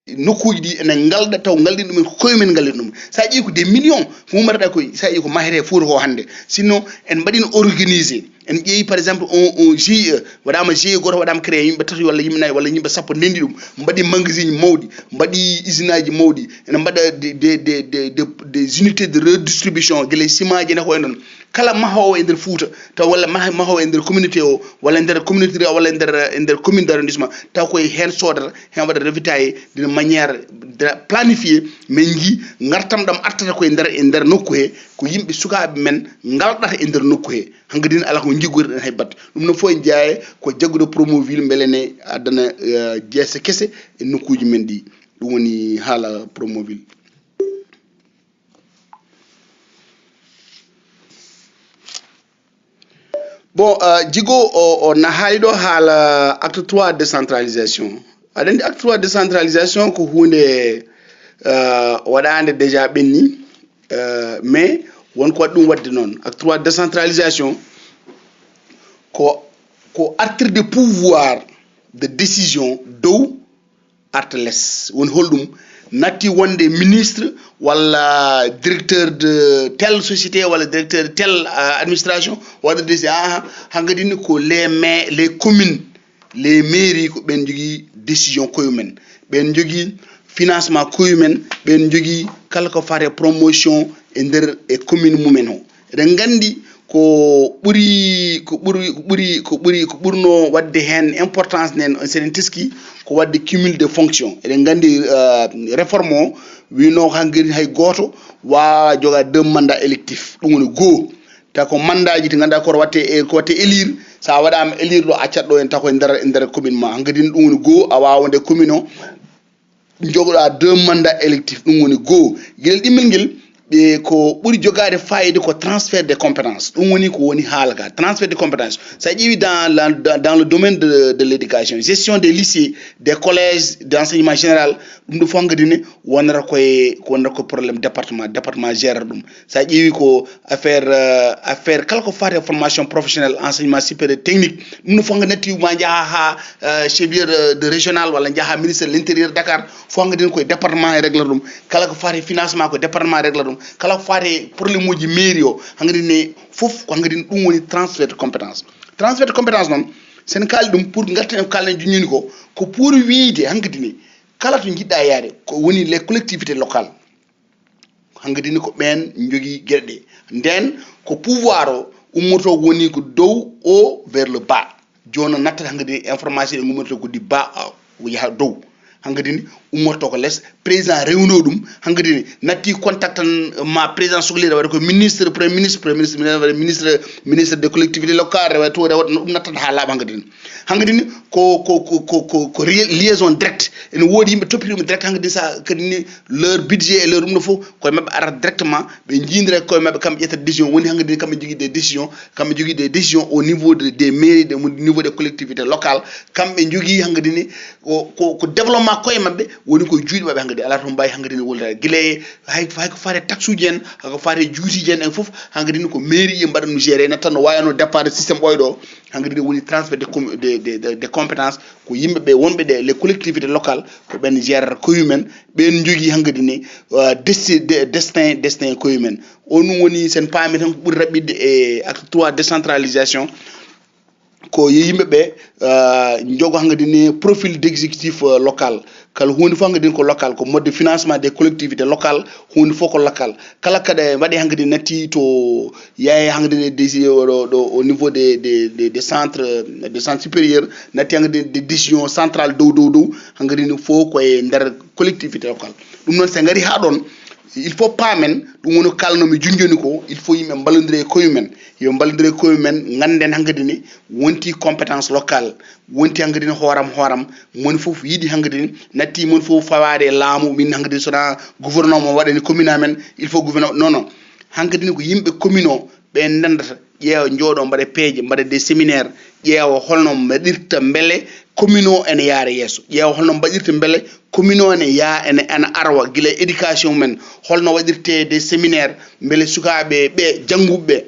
nokkuji ɗi enen ngalda taw ngaldin ɗumen koyemen ngaldin ɗum sa ƴeewi ko des millions ko ummata ko sa ƴeewi ko mahete Fouta ko hannde sinon en mbaɗino organisé en ƴeewi par exemple on GIE waɗama GIE goto waɗama créé yimɓe tati walla yimɓe nayyi walla yimɓe sappo ndendi ɗum mbaɗi magasin mawɗi mbaɗi usine aji mawɗi ene mbaɗa des unités de redistribution guila ciment ji ne ko e noon kala mahowo e nder Fouta taw walla mahowo e nder communauté o walla nder communauté o walla e nder commune d' arrondissement taw koye hen sodata hen waɗa ravitaillé d'une manière planifié min jii gartam ɗam artata koye nder nokku he ko yimɓe sukaɓe men galɗata e nder nokku he hankkadine ala ko jiggoriɗen hay batte ɗum noon fof en jeeya ko jaggude Promoville beele ne addana jeese kese e nokkuji men ɗi ɗum woni haala Promoville. Bon, Djigo, on a haaliɗo haala acte 3 décentralisation. Aɗa andi acte 3 décentralisation ko hunde waɗande déjà ɓenni mais wonko waɗi ɗum wadde noon. Acte 3 décentralisation ko artirde pouvoir de décision dow arta less woni holɗum natti wonde ministre walla directeur de telle société walla directeur de telle administration waɗa décision hankkadine ko les communes les mairies ko ɓen jogui décision koyemumen ɓen jogui financement koyemumen ɓen jogui kala ko fate promotion e nder e commune mumen o eɗen gandi ko ɓurno wadde hen importance nen seɗen teski ko wadde cumul de fonction eɗen gandi réforme o wino hankkadi hay goto wawa joga 2 mandat électif ɗum woni goho taw ko mandat ji to ganduɗa ko watte élire sa waɗama élire ɗo accat ɗo en taw koye nder commune ma hankkadine ɗum woni goho a wawa wonde commune o jogoɗa 2 mandat électif ɗum woni goho gueɗel ɗimmel nguel ɓe ko ɓuri jogade fayide ko transfert des compétences ɗum woni ko woni haala ka transfert des compétences sa ƴeewi dans le domaine de l'éducation gestion des lycées des collèges d'enseignement général ɗum ɗo fof hankkadine wonata koye probléme département gère ɗum sa ƴeewi ko affaire kala ko fate formation professionnelle enseignement supérieur technique ɗum ɗo fof hankkadi natti ma jaaha ha cheflieu de régional walla jaaha ministère de l'intérieur Dakar fof hankkadine koye département e réglata ɗum kala ko fate financement ko département réglata ɗum kala ko fate probléme uji mairie o hankkadine fof ko hankkadine ɗum woni transfert de compétence noon sen kaali ɗum pour garten ko kalnen juñini ko pour wiide hankkadine kala to jiɗɗa yaade ko woni les collectivités locales hankkadine ko ɓen jogui gueɗe ɗe nden ko pouvoir o ummoto woni ko dow o vers le bas joni nattata hankkadi information ɗe gummoto ko di bas o yaaha dow hankkadine ummorto ko less président rewno ɗum hankkadine natti contact ma président sohlira waɗa ko ministre premier ministre ministre des collectivités locales rewa to rewa ɗum nattata ha laaɓa hankkadine ko liaison direct ene woodi yimɓe toppitiɗum direct hankkadine sa kadine leur budget et leur ɗum ɗo fof koye mabɓe arata directement ɓe jindira koye mabɓe kamɓe ƴetta décision woni hankkadine kamɓe jogui des décisions au niveau des mairies au niveau des collectivités locales kamɓe jogui hankkadine ko développement koye mabɓe woni koye juuɗe mabɓe hankkadi ala to mbawi hankkadine woldade guila hay ko fate taxe uji en hako fate juutiji en foof hankkadine ko mairie e mbaɗa no géré nattan no wayano départ systéme ɓoyɗo hankkadine woni transfert des compétences ko yimɓeɓe wonɓe ɗe les collectivités locales ko ɓen gérata koyemumen ɓen jogui hankkadine destin koyemumen on ɗum woni sen paami tan ko ɓuuri raɓɓidde e acte 3 décentralisation ko yimɓeɓe jogo hankkadine profil d' exécutif local kala hunde fof hankkadine ko local ko mode de financement des collectivités locales hunde fof ko local kala kaɗa waɗi hankkadi natti to yaye hankkadine ɗo au niveau des centres supérieurs natti hankkadine des décisions centrales dow hankkadine fof koye nder collectivité locale ɗum noon so gari ha ɗon il faut paamen ɗum woni kalnomi junjoni ko il faut yimɓe ballodire koyemumen yo ballodire koyemumen ganden hankkadine wonti compétence locale wonti hankkadine hooram moni fof yiiɗi hankkadine natti moni fof fawade laamu min hankkadine sona gouvernement waɗani commune amen il faut gouvernement non hankkadine ko yimɓe commune o ɓe ndendata ƴeewa jooɗo mbaɗa peeje mbaɗa des séminaire ƴeewa holno mbaɗirta beele commune o ene yaara yesso ƴeewa holno mbaɗirta beele commune o ene arwa guila éducation men holno waɗirte des séminaire beele sukaɓe ɓe jangguɓeɓe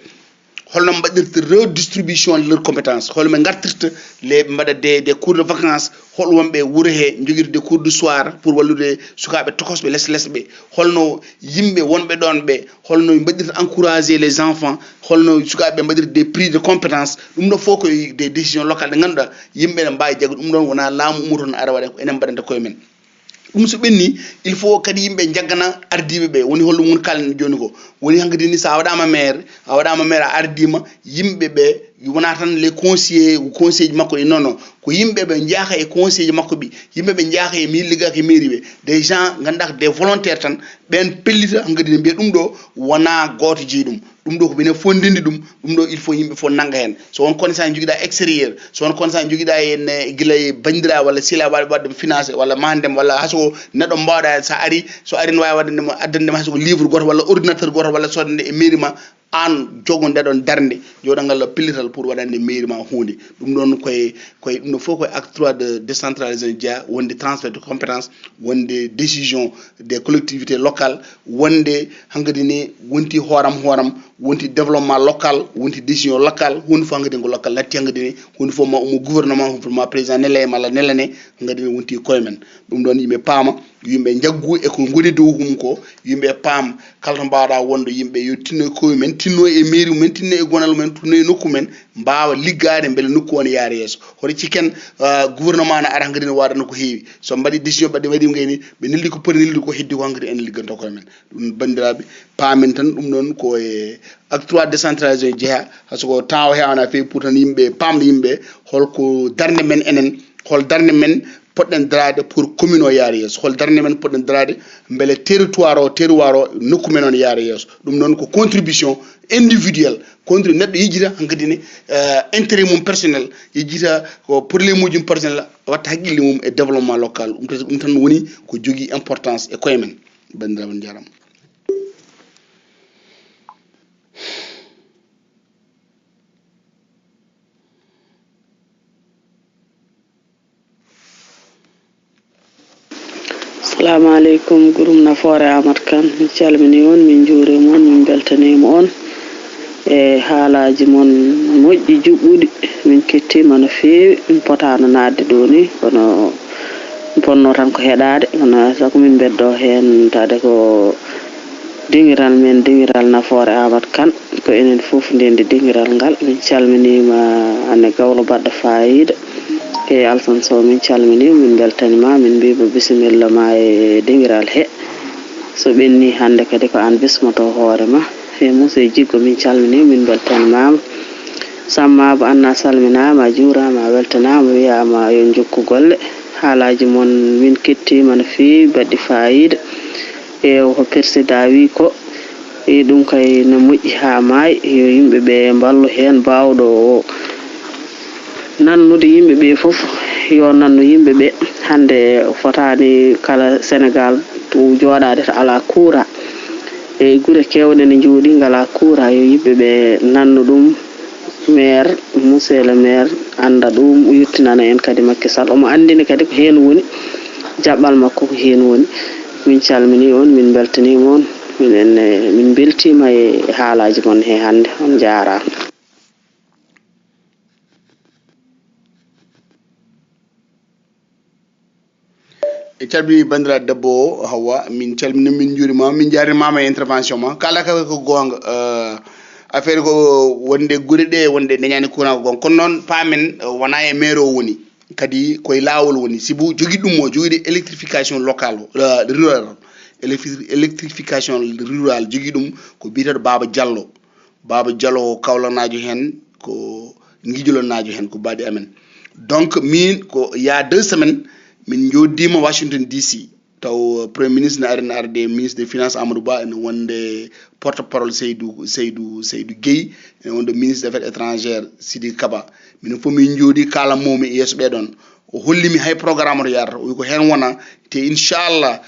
holno mbaɗirta redistribution de leur compétence holno ɓe gartirta les mbaɗa des cours de vacances hol wonɓe wuuro he jogirde des cours du soir pour wallude sukaɓe tokosɓe less ɓe holno yimɓe wonɓe ɗon ɓe holno mbaɗirta encourager les enfants holno sukaɓe mbaɗirta des prix de compétence ɗum ɗo fof koye des décisions locales ɗe ganduɗa yimɓe ne mbawi jaggo ɗum ɗon wona laamu ummo toon ara waɗa ko enen mbaɗanta koye men ɗum so ɓenni il faut kadi yimɓe jaggana ardiɓe ɓe woni holɗum woni kalni joni ko woni hankkadi ni sa waɗama maire a ardima yimɓe ɓe wona tan les conseiller ji makko ɗi non ko yimɓe ɓe jaaka e conseiller ji makko ɓi yimɓe ɓe jaaka e mi liggaki mairie ɓe des gens ganduɗa ko des volontaires tan ɓen pellita hankkadi ne mbiya ɗum ɗo wona goto jeeyi ɗum ɗo ko ɓene fof ndendi ɗum ɗo il faut yimɓe fof nanga hen so won connaissance joguiɗa extérieur so won connaissance joguiɗa en guila e bandira walla sila wadde financé walla mandem walla hayso neɗɗo mbawɗa sa ari so ari ne wawi waddandema addandema hayso ko livre goto walla ordinateur goto walla sodande e mairie ma an jogo ndeɗon darde joɗangal pellital pour waɗande mairie ma hunde ɗum ɗon koye ɗum ɗo fof koye acte 3 de décentralisation jeeya wonde transfert de compétence wonde décision des collectivités locales wonde hankkadi ni wonti hooram wonti développement local wonti décision locale hunde fof hankkadi ko local latti hankkadi ni hunde fof ma umo gouvernement ma président nele e malla nelane hankkadi ni wonti koye men ɗum ɗon yimɓe paama yimɓe jaggu e ko goni dow mum ko yimɓe paam kala to mbawɗa wonde yimɓe yo tinno koye men tinno e mairie mumen tinno e gonal mumen tinno e nokku men mbawa liggade beele nokku on yaara yeeso hoto cikken gouvernement ne ara hankkadi ne waɗano ko heewi so mbaɗi décision ɓaɗi waɗi ngayni ɓe nelli ko poti nellude ko heddi ko hankkadi enen ligganto koye men ɗum bandiraɓe paamen tan ɗum ɗon koye acte 3 décentralisation jeeya haysoko temps o hewana fewi pour tan yimɓe pamde yimɓe holko darde men enen hol darde men poɗɗen darade pour commune o yaara yeeso hol darde men poɗɗen darade beele territoire o nokku men on yaara yeeso ɗum noon ko contribution individuel neɗɗo yejjita hankkadi ne intérêt mum personnel yejjita ko probléme uji mum personnel watta haqqille mum e développement local ɗum tan woni ko jogui importance e koye men bandiraɓe on jarama Assalamu alaikum gurum Nafoore Amat Kane min calmini on min juurima on min beltanima on e haalaji mon moƴƴi juɓɓuɗi min kettima no feewi min potano nadde ɗo ni kono min ponno tan ko heɗade kono sago min beddo hen tade ko dingiral men dingiral Nafoore Amat Kane ko enen fof ndendi dingiral ngal min calminima ane gawlo badɗo fayida e Alsan Sow min calmini min beltanima min mbibo bisimilla ma e dingiral he so ɓenni hande kadi ko an bismoto hoorema e Moussa Jiggo min calmini min beltanimama Sammaba Anna salminama a juurama a weltanama wiyama yo jokku golle haalaji mon min kettima no fewi baɗɗi fayida e ko président wi ko e ɗum kay no moƴƴi ha maayi yo yimɓeɓe mballu hen bawɗo nannude yimɓeɓe foof yo nannu yimɓeɓe hande fotani kala Sénégal to joɗade to ala courant e guure kewɗe ne jooɗi ngala courant yo yimɓeɓe nannu ɗum maire monsieur le maire anda ɗum yettinana en kadi Macky Sall omo andini kadi ko hen woni jaɓɓal makko ko hen woni min calmini on min beltanima on min beltima e haalaji mon he hande on jarama e calmini bandiraɗo debbo o Hawa min calmini min juurima min jarimama e intervention ma kala ka ko gonga affaire ko wonde guure ɗe wonde dañani courant ko gonga kono noon paamen wona e maire o woni kadi koye lawol woni sibu jogui ɗum o joguide électrification locale rural électrification rural jogui ɗum ko biteɗo Baba Diallo ko kawlanajo hen ko guijolonajo hen ko baɗi amen donc min ko il y a 2 semaines min joddima Washington DC taw premier ministre ne arina arde ministre des finances Amadou Ba ene wonde porte parole Seydou Gueye ene wonde ministre des affaires étrangères Sidi Kaba minen fof min jooɗi kalamomi yeeso ɓeɗon o hollimi hay programme to yarata o wi ko hen wona te inchallah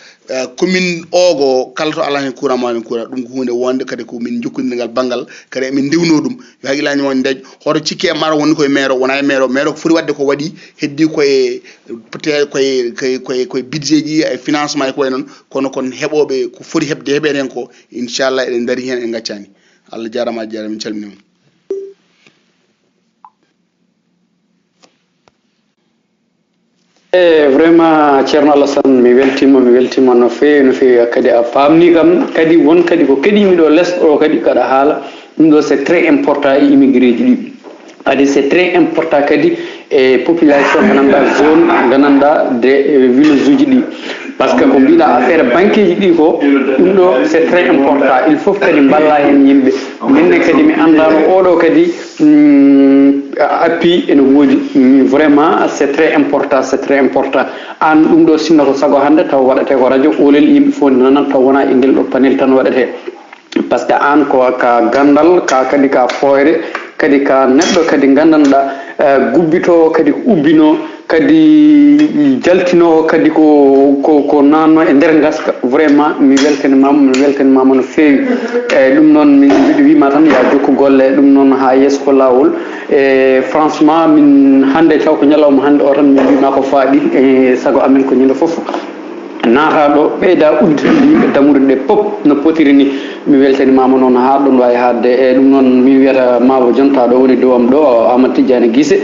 commune ogo kala to ala hen courant ma hen courant ɗum ko hunde wonde kadi ko min jokkodingal banggal kadi emin dewno ɗum yo haqqillaji mon dañ hoto cikke e maro woni koye maire o wona e maire o ko foti wadde ko waɗi heddi koye peut être koye budget ji e financement e ko way noon kono kon heɓoɓe ko foti hebde heɓede hen ko inchallah eɗen daari hen en gaccani Allah jarama min calminima vraiment Ceerno Alassane mi weltima no feewi kadi a famni kam kadi won kadi ko kedimi ɗo less o kadi kada haala ɗum ɗo c'est très important e immigré ji ɗi adi c'est très important kadi e population gandanɗa zone gandanɗa de village uji ɗi par ce que ko mbiɗa affaire banque ji ɗi ko ɗum ɗo c'est très important il faut kadi mballa hen yimɓe minne kadi mi andano oɗo kadi appui ene woodi vraiment c'est très important an ɗum ɗo sinno ko sago hande taw waɗate ko radio olel yimɓe fof nanan taw wona e ngel ɗo panel tan waɗate par ce que an ko ka gandal ka kadi ka foyre kadi ka neɗɗo kadi gandanɗa gubbito kadi ubbino kadi jaltino kadi ko nanno e nder gaska vraiment mi weltanimama no feewi eyyi ɗum noon min mbiɗo wima tan ya jokku golle ɗum noon ha yesso ko lawol e franchement min hande taw ko ñalawma hande o tan min mbima ko faaɗi e saago amen ko ñande foof naata ɗo ɓeyda udditande yimɓe damude ɗe pop no potiri ni mi weltanimama noon ha ɗon wawi hadde e ɗum noon mi wiyata mabo jonta ɗo woni dowam ɗo Amadou Tidiane Guissé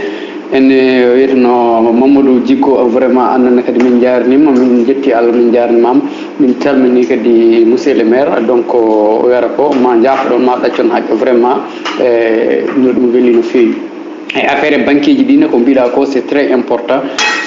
ene wiyeteno Mamadou Djiggo vraiment annene kadi min jarnima min jetti Allah min jarnimama min calmini kadi monsieur le maire donc o wiyata ko ma jaafoɗon ma ɗaccon haqqe vraiment no ɗum weeli no feewi e affaire banque ji ɗine ko mbiɗa ko c'est très important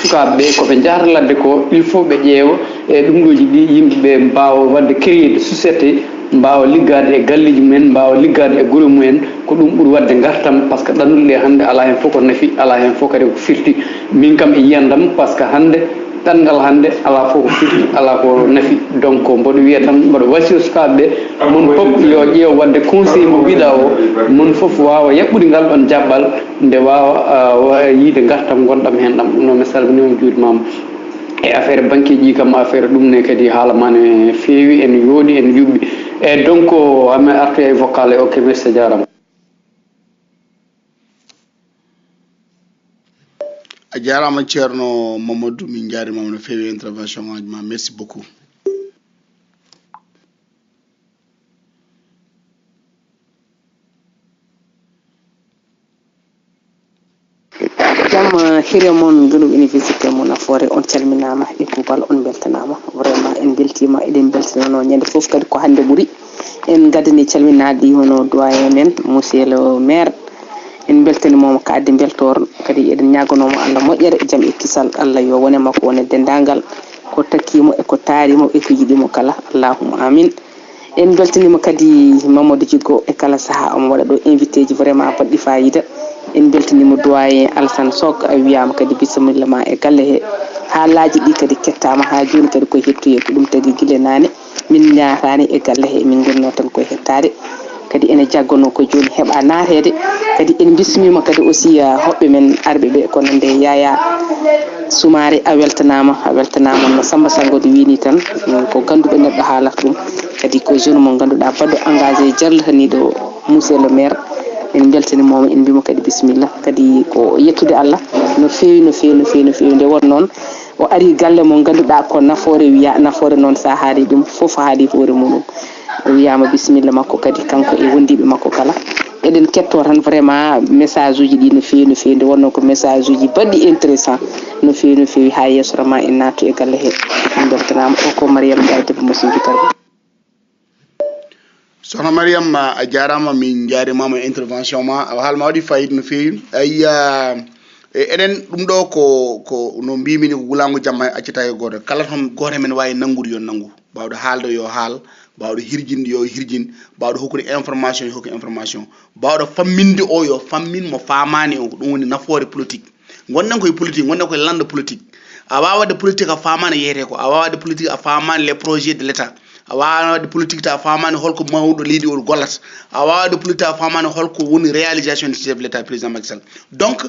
sukaɓe koɓe jahata ladde ko il faut ɓe ƴeewa e ɗum ɗoji ɗi yimɓeɓe mbawa wadde créer de société mbawa liggade e galleji mumen mbawa liggade e guure mumen ko ɗum ɓuuri wadde gartam par ce que ɗannuɗe hande ala hen fof ko nafi ala hen fof kadi ko firti min kam e yiyandam par ce que hande ɗanngal hande ala fof ko firti ala ko nafi donc mboɗo wiya tan mboɗo wasio sukaɓeɓe mon fof yo ƴeew wadde conseil mo mbiɗa o mon fof wawa yaɓɓude ngal ɗon jaɓɓal nde wawa yiide gartam gonɗam hen ɗam ɗum noon mi salminima juuɗimama e affaire banque ji kam affaire ɗum ne kadi haalama ne feewi en yooɗi en yuɓɓi e donc ame artu e vocal e ok merci jarama a jarama Ceerno Mamadou min jarimama no feewi intervention ngaji ma merci beaucoup jam hire moon gonu université mo Nafoore on calminama e kubal on beltanama vraiment en beltima eɗen beltanano ñande foof kadi ko hande ɓuuri en gadani calminaɗi hono doyen men monsieur le maire en beltanimomo kadde beltor kadi eɗen ñaganomo Allah moƴƴere jaam e kisal Allah yo wone makko wone dendagal ko takkimo e ko taarimo e ko yiɗimo kala allahumma amin en beltanima kadi Mamadou Djiggo e kala saaha omo waɗa ɗo invité ji vraiment baɗɗi fayida en beltanima doyen Alassane Sok a wiyama kadi bisimilla ma e galle he haalaji ɗi kadi kettama ha joni kadi koye hettoye ko ɗum tagi guile nane min ñaatani e galle he min gonno tan koye hettade kadi ene jaggono ko joni heɓa naatede kadi en bismima kadi aussi hoɓɓe men arɓe ɓe kono nde Yaya Soumare a weltanama no Samba Sangodo wini tan ko ganduɓe neɗɗo haalata ɗum kadi ko jeune mo ganduɗa baɗɗo engagé jarlitaniɗo monsieur le maire en beltanimomo en mbimo kadi bisimilla kadi ko yettude Allah no feewi nde won noon o ari galle mo ganduɗa ko Nafoore wiya Nafoore noon sa haali ɗum foof haali hoore muɗum o wiyama bisimilla makko kadi kanko e wondiɓe makko kala eɗen ketto tan vraiment message uji ɗi no feewi nde wonno ko message uji baɗɗi intéressant no feewi ha yesso ma en nattu e galle he en beltanama o ko Mariame Ndiaye debbo mo Sinthiou sohna Mariam a jarama min jarimama intervention ma a haalma waɗi fayida no feewi ayi eɗen ɗum ɗo ko no mbimini ko wulango jamma accata e goto kala tan goto men wawi nangude yo nangu bawɗo haalde yo haal bawɗo hirjinde yo hirjin bawɗo hokkude information yo hokku information bawɗo famminde o yo fammin mo famani o ɗum woni nafoore politique gonnen koye politique gonnen koye lande politique a wawa wadde politique a famani yeyete ko a wawa wadde politique a famani les projets de l' état a wawa wadde politique ta famani holko mawɗo leydi o gollata a wawa wadde politique ta famani holko woni réalisation du chef de l' état président Macky Sall donc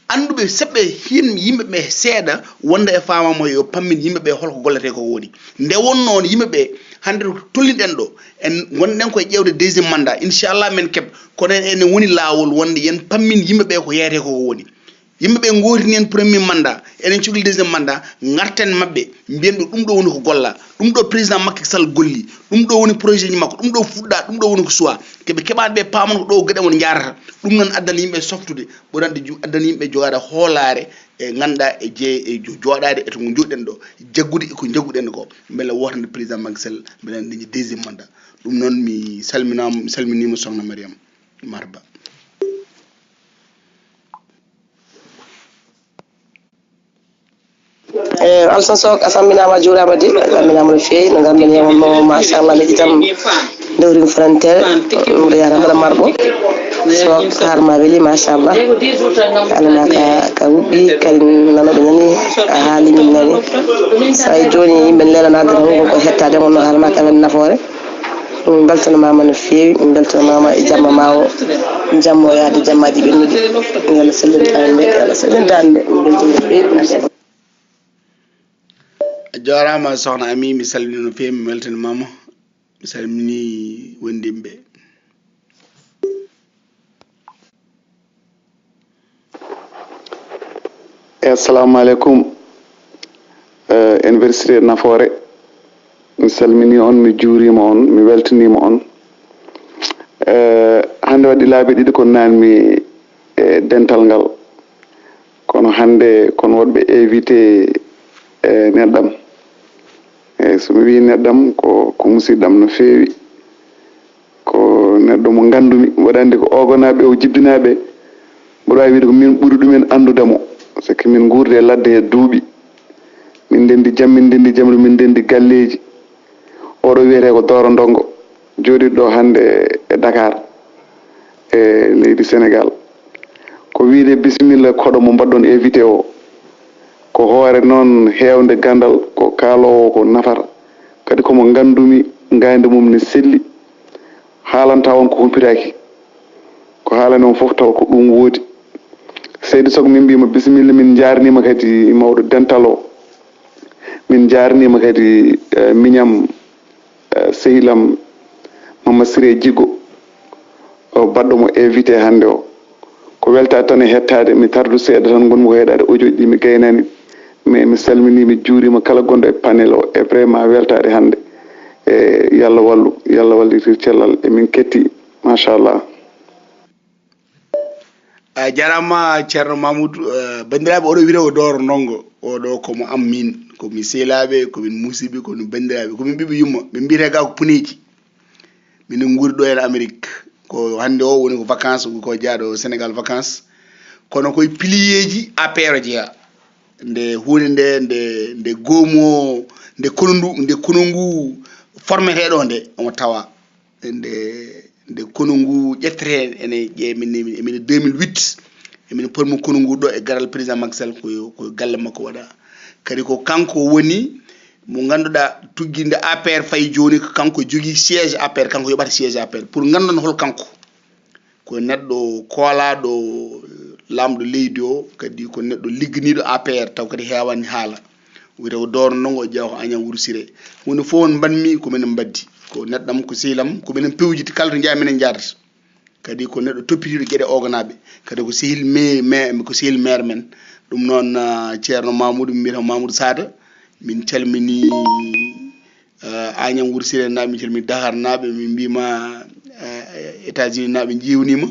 anduɓe seɓɓe hin yimɓeɓe seeɗa wonda e famamo yo pammin yimɓeɓe holko gollete ko woni nde wonnoon yimɓeɓe hande tollinɗen ɗo en gonɗen koye ƴewde deuxiéme mandat inchallah men keeb kono ene woni lawol wonde yen pammin yimɓeɓe ko yeyete koko woni yimɓe ɓe gootini en premier mandat enen cogli deuxiéme mandat garten maɓɓe mbiyen ɓe ɗum ɗo woni ko golla ɗum ɗo président Macky Sall golli ɗum ɗo woni projet ji makko ɗum ɗo fuɗɗa ɗum ɗo woni ko choix keɓe keɓani ɓe pamon ko ɗo gueɗe mon jarata ɗum noon addana yimɓe softude ɓurande addana yimɓe jogade hoolare e ganduɗa e jeeye e joɗade e to joɗɗen ɗo jaggude eko jagguɗen ko beele wotande président Macky Sall beele dañi deuxiéme mandat ɗum noon mi salminima sokhna Mariam Marba. Alsan Sok a samminama juurama de a samminama no feewi no gandani wonno machallah leƴƴi tam dewrim frontiére mbiɗo yara mbaɗa marɓo Sok harma weeli machallah alana ka wuɗɗi kadi nanoɓe nani a haali min nani sa joni yimɓe lelanade tan gonko hettade mon no haalma kamen nafoore ɗum min beltanimama no feewi min beltanimama e jamma ma o jamma o yaade jammaji ɓennuɗi Allah sellintade nde Allah sellintade nde min beltani no feewi. jarama sokhna Ami mi salmini no feewi mi weltanimama mi salmini wondimɓe. Assalamu alaikum université Nafoore mi salmini on mi juurima on mi weltanima on hande waɗi laabi ɗiɗi ko nanmi e dental ngal kono hande kono woɗɓe invité neɗɗam eyyi somi wi neɗɗam ko musidɗam no feewi ko neɗɗo mo gandumi mboɗa andi ko ogonaɓe o jibbinaɓe mboɗo wawi wiide ko min ɓuuri ɗumen andudemo c'est que min guurde e ladde e duuɓi min ndendi jam min ndendi jamru min ndendi galleji oɗo wiyete ko Doro Ndongo joɗiɗo ɗo hande e Dakar e leydi Sénégal ko wiide bisimilla koɗo mo mbaɗɗon invité o ko hoore noon hewde gandal ko kaalowo ko nafata kadi komo gandumi gayde mum ne selli haalanta on ko humpitaki ko haalani on foof taw ko ɗum woodi seydi Sok min mbima bisimilla min jarnima kadi mawɗo dental o min jarnima kadi miñam sehilam Mama Siré Djigo o baɗɗo mo invité hande o ko weltade tan e hettade mi tardu seeɗa tan gonmi ko heɗade audio ji mi gaynani mais mi salmini mi juurima kala gonɗo e panel o e vraiment weltade hande e yallah wallu yallah wallitir cellal e min ketti machallah. jarama ceerno Mamoudou bandiraɓe oɗo wiide ko Doro Ndongo oɗo komo am min komi sehlaɓe komin musiɓe komin bandiraɓe komin ɓiɓe yumma ɓe mbiyete ga ko puneji minen guuri ɗo en Amérique ko hande o woni ko vacance ko jaaɗo Sénégal vacance kono koye pilier ji APR jeeya nde hunde nde goomo nde konongu formeteɗo nde omo tawa nde konongu ƴettere ene ƴeemine 2008 emin pormi konongu ɗo e garal président Macky Sall ko galle makko waɗa kadi ko kanko woni mo ganduɗa tugginde APR fayi joni ko kanko jogui siège APR kanko yoɓata siège APR pour gandon hol kanko ko neɗɗo koolaɗo lamɗo leydi o kadi ko neɗɗo ligginiɗo APR taw kadi hewani haala wiyete ko Doro Ndongo jeeya ko Agname Wuro Siré hunde fof on mbanmi ko minen mbaddi ko neɗɗam ko sehilam ko minen pewjiti kala to jeeya minen jadata kadi ko neɗɗo toppitiɗo gueɗe oganaɓe kadi ko sehil ko sehil maire men ɗum noon ceerno Mamoudou mbiyata Mamoudou Sada min calmini Agname Wuro Siré naɓe min calmini Dakar naɓe min mbima États-Unis naɓe jewnima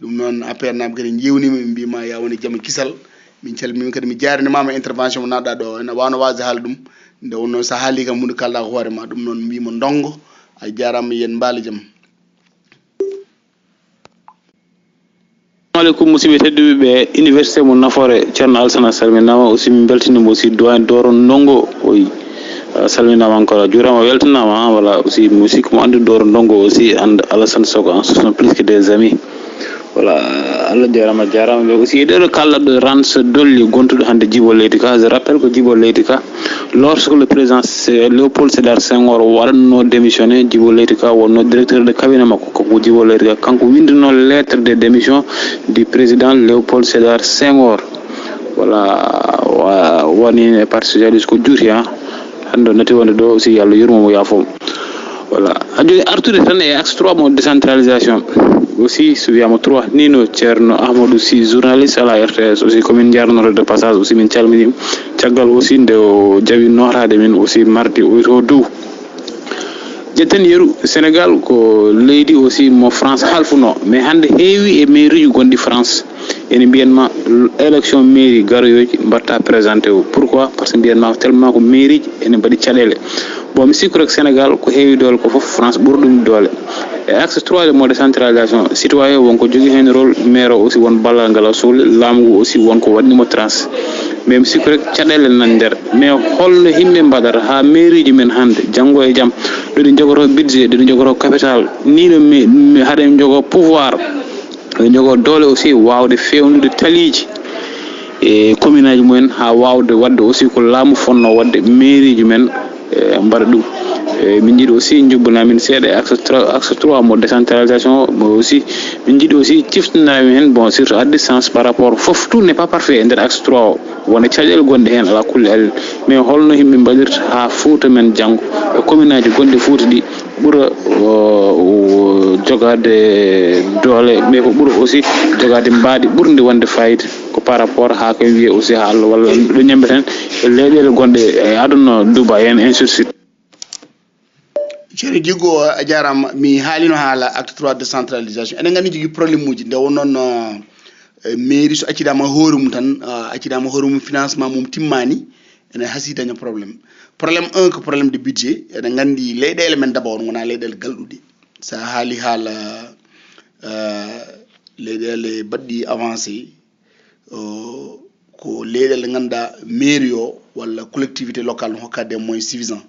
ɗum noon APR naɓe kadi jewnima min mbima ya woni jaam kisal min calmini kadi mi jarnimama intervention mo naɗɗa ɗo ene wawno wasde haala ɗum nde wonno sa haali kam hunde kalɗa ko hoorema ɗum noon mbima Ndongo a jarama yen mbaali jaam. Assalamualaikum musidɓe tedduɓe ɓe université mo Nafoore ceerno Alassane salminama aussi min beltinimo aussi doyen Doro Ndongo oyi salminama encore juurama weltanama voilà aussi musidɗo mo andi Doro Ndongo aussi and Alassane Sok ce sont plus que des amis voilà Allah jarama ɓe aussi ɗeɗo kalɗo Rance Dolly gontuɗo hande Djibo Leyti Ka. Je rappelle que Djibo Leyti Ka lorsque le président Léopold Sédar Senghor waɗanno démissionné Djibo Leyti Ka wonno directeur de cabinet makko ko Djibo Leyti Ka kanko windino lettre de démission du président Léopold Sédar Senghor voilà woni e parti socialiste ko juuti hande nati wonde ɗo aussi Allah yurmomo yaafom voilà a joni artude tan e axe 3 mo décentralisation aussi so wiyama 3 nino ceerno Ahmadou Sy journaliste à la RTS aussi komin jarnoro de passage aussi min calminima caggal aussi nde o jawi norade min aussi mardi o dow jetten yeru Sénégal ko leydi aussi mo France halfuno mais hande heewi e mairie gondi France ene mbiyanma élection mairie garoyoji mbatta présenté o pourquoi parce que mbiyanma tellement ko mairie ene mbaɗi caɗele bon mi sikku rek Sénégal ko heewi doole ko fof France ɓuri ɗum doole e axe 3 mo décentralisation citoyen wonko jogui hen rôle maire aussi won ballal ngal sohli laamu aussi wonko waɗnimo trans mais mi sikku rek caɗele nan nder mais holno himɓe mbaɗata ha mairie ji men hande janggo e jaam ɗoɗi jogoto budget ɗoɗi jogoto capital ni no haɗen jogo pouvoir ɓe jogo doole aussi wawde fewnude taliji e commune aji mumen ha wawde wadde aussi ko laamu fonno wadde mairie ji men mbaɗa ɗum min jiiɗi aussi jubbanamin seeɗa axe 3 mo décentralisation mo aussi min jiiɗi aussi ciftanami hen bon surtout à distance par rapport fof tout n'est pas parfait e nder axe 3 o wona caɗele gonɗe hen ala kulli alin mais holno yimɓe mbaɗirta ha Fouta men janggo e commune aji gonɗe Fouta ɗi ɓuura jogade doole mais ko ɓuura aussi jogade mbaɗi ɓurde wonde fayida ko par rapport ha ko wiye aussi ha Allah walla ɗo ñambeten e leyɗele gonɗe e aduna Dubai en ainsi de suite. Ceri Djigo a jarama mi haalino haala acte 3 décentralisation enen gandi jogui probléme uji nde wonnoon mairie so accidama hoore mum tan accidama hoore mum financement mum timmani ene haasi daña probléme 1 ko probléme de budget enen gandi leyɗele men d'abord wona leyɗele galɗuɗe sa haali haala leyɗele baɗɗi avancé ko leyɗele ganduɗa mairie o walla collectivité locale no hokka des moyens suffisant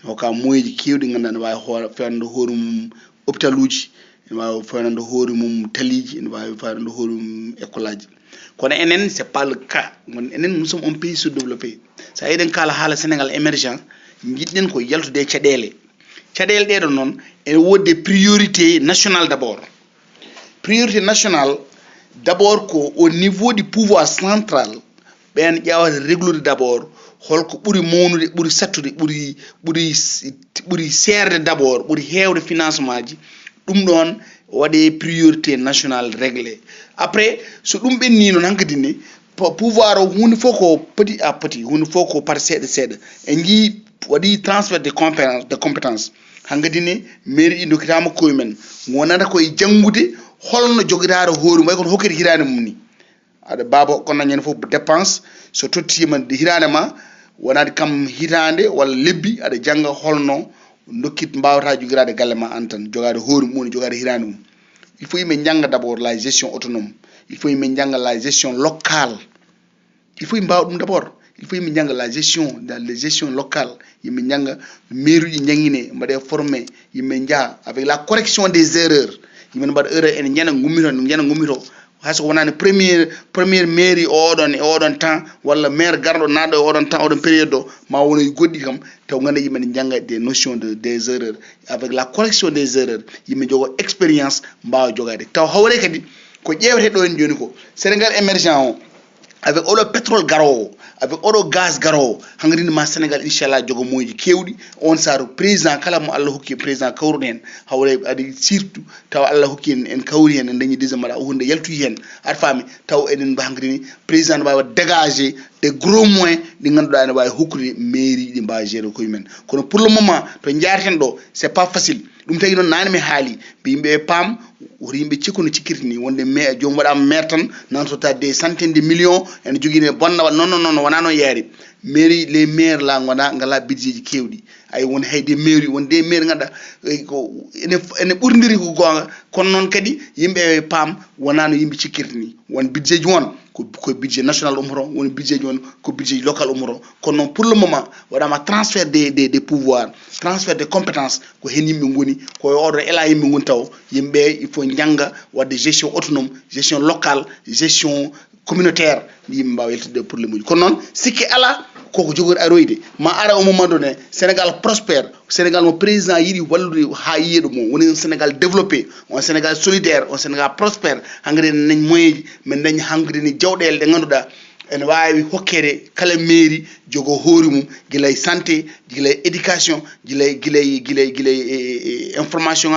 hokka moyeji kewɗi ganduɗa ne wawi fewnande hoore mum hôpital uji ne wawi fewnande hoore mum taliji ne wawi fewnande hoore mum école aji kono enen c'est pas le cas enen nous sommes un pays sous-développé sa eɗen kala haala Sénégal émergent jiɗɗen ko yaltude caɗele ɗeɗon noon ene wodi des priorités nationales d'abord priorité nationale d'abord ko au niveau du pouvoir central ɓen ƴewata réglude d'abord holko ɓuri mawnude ɓuri sattude ɓuri serde d'abord ɓuri hewde financement ji ɗum ɗon waɗe priorité nationale réglé après so ɗum ɓenni noon hankkadi ne pouvoir o hunde fof ko petit à petit hunde fof ko par seeɗa seeɗa en jii waɗi transfert de compétence hankkadi ne mairie ɗi dokkitama koye men wonata koye janggude holno joguitare hoore way kono hokkete hirande mum ni aɗa baba kono ñande fof dépense so tottima hirande ma wonade kam hitande walla lebbi aɗa jangga holno dokkit mbawata jogirade galle ma an tan jogade hoore mum jogade hirande mum il faut yimɓe jangga d'abord la gestion autonome il faut yimɓe jangga la gestion locale il faut mbawa ɗum d'abord il faut yimɓe jangga la gestion locale yimɓe jangga mairie uji jangguine mbaɗe formé yimɓe jaa avec la correction des erreurs yimɓe mbaɗa erreur ene jana gummito hayso wonani première mairie oɗon e oɗon temps walla maire garɗo naɗo e oɗon temps oɗon période o ma wona e goɗɗi kam taw ganda yimɓe ne jangga des notions des erreurs avec la correction des erreurs yimɓe jogo expérience mbawa jogade taw hawre kadi ko ƴewete ɗo en joni ko Sénégal émergent o avec oɗo pétrole garowo avec oɗo gaz garowo hankkadi ma Sénégal inchallah jogo moyji kewɗi on saaru président kala mo Allah hokki président kawruɗo hen hawre adi surtout taw Allah hokki en kawri hen en dañi deuxiéme mandat hunde yaltuyi hen aɗa faami taw eɗen hankkadi président ne wawi dégager des gros moyens ɗi ganduɗa ne wawi hokkude mairie ɗi mbawa gérer koye men kono pour le moment to jareten ɗo c'est pas facile ɗum tagui noon nane mi haali mbi yimɓe paam woto yimɓe cikku no cikkirta ni wonde joomum waɗama maire tan nantota des centaines de millions ene joguine bonna non wona noon yaari mairie les maires la ngala budget ji kewɗi ay won hayde mairie won des maire ganduɗa ko ene ɓurdiri ko gonga kono noon kadi yimɓe paam wona no yimɓe cikkirta ni won budget ji won ko budget national umro won budget ji won ko budget local umro kono noon pour le moment waɗama transfert des pouvoirs transfert des compétences ko hen yimɓe goni koye oɗo ela yimɓe goni taw yimɓe il faut jangga wadde gestion autonome gestion locale gestion communautaire yimɓe mbawa yaltude probléme uji kono noon sikki ala koko jogori aroyde ma ara au moment donné Sénégal prospère Sénégal mo président yiɗi wallude ha yiyeɗo mo woni un Sénégal développé un Sénégal solidaire un Sénégal prospère hankkadi en dañi moyen ji min dañi hankkadi ni jawɗele ɗe ganduɗa ene wawi hokkede kala mairie jogo hoore mum guilay santé guilay éducation guilay information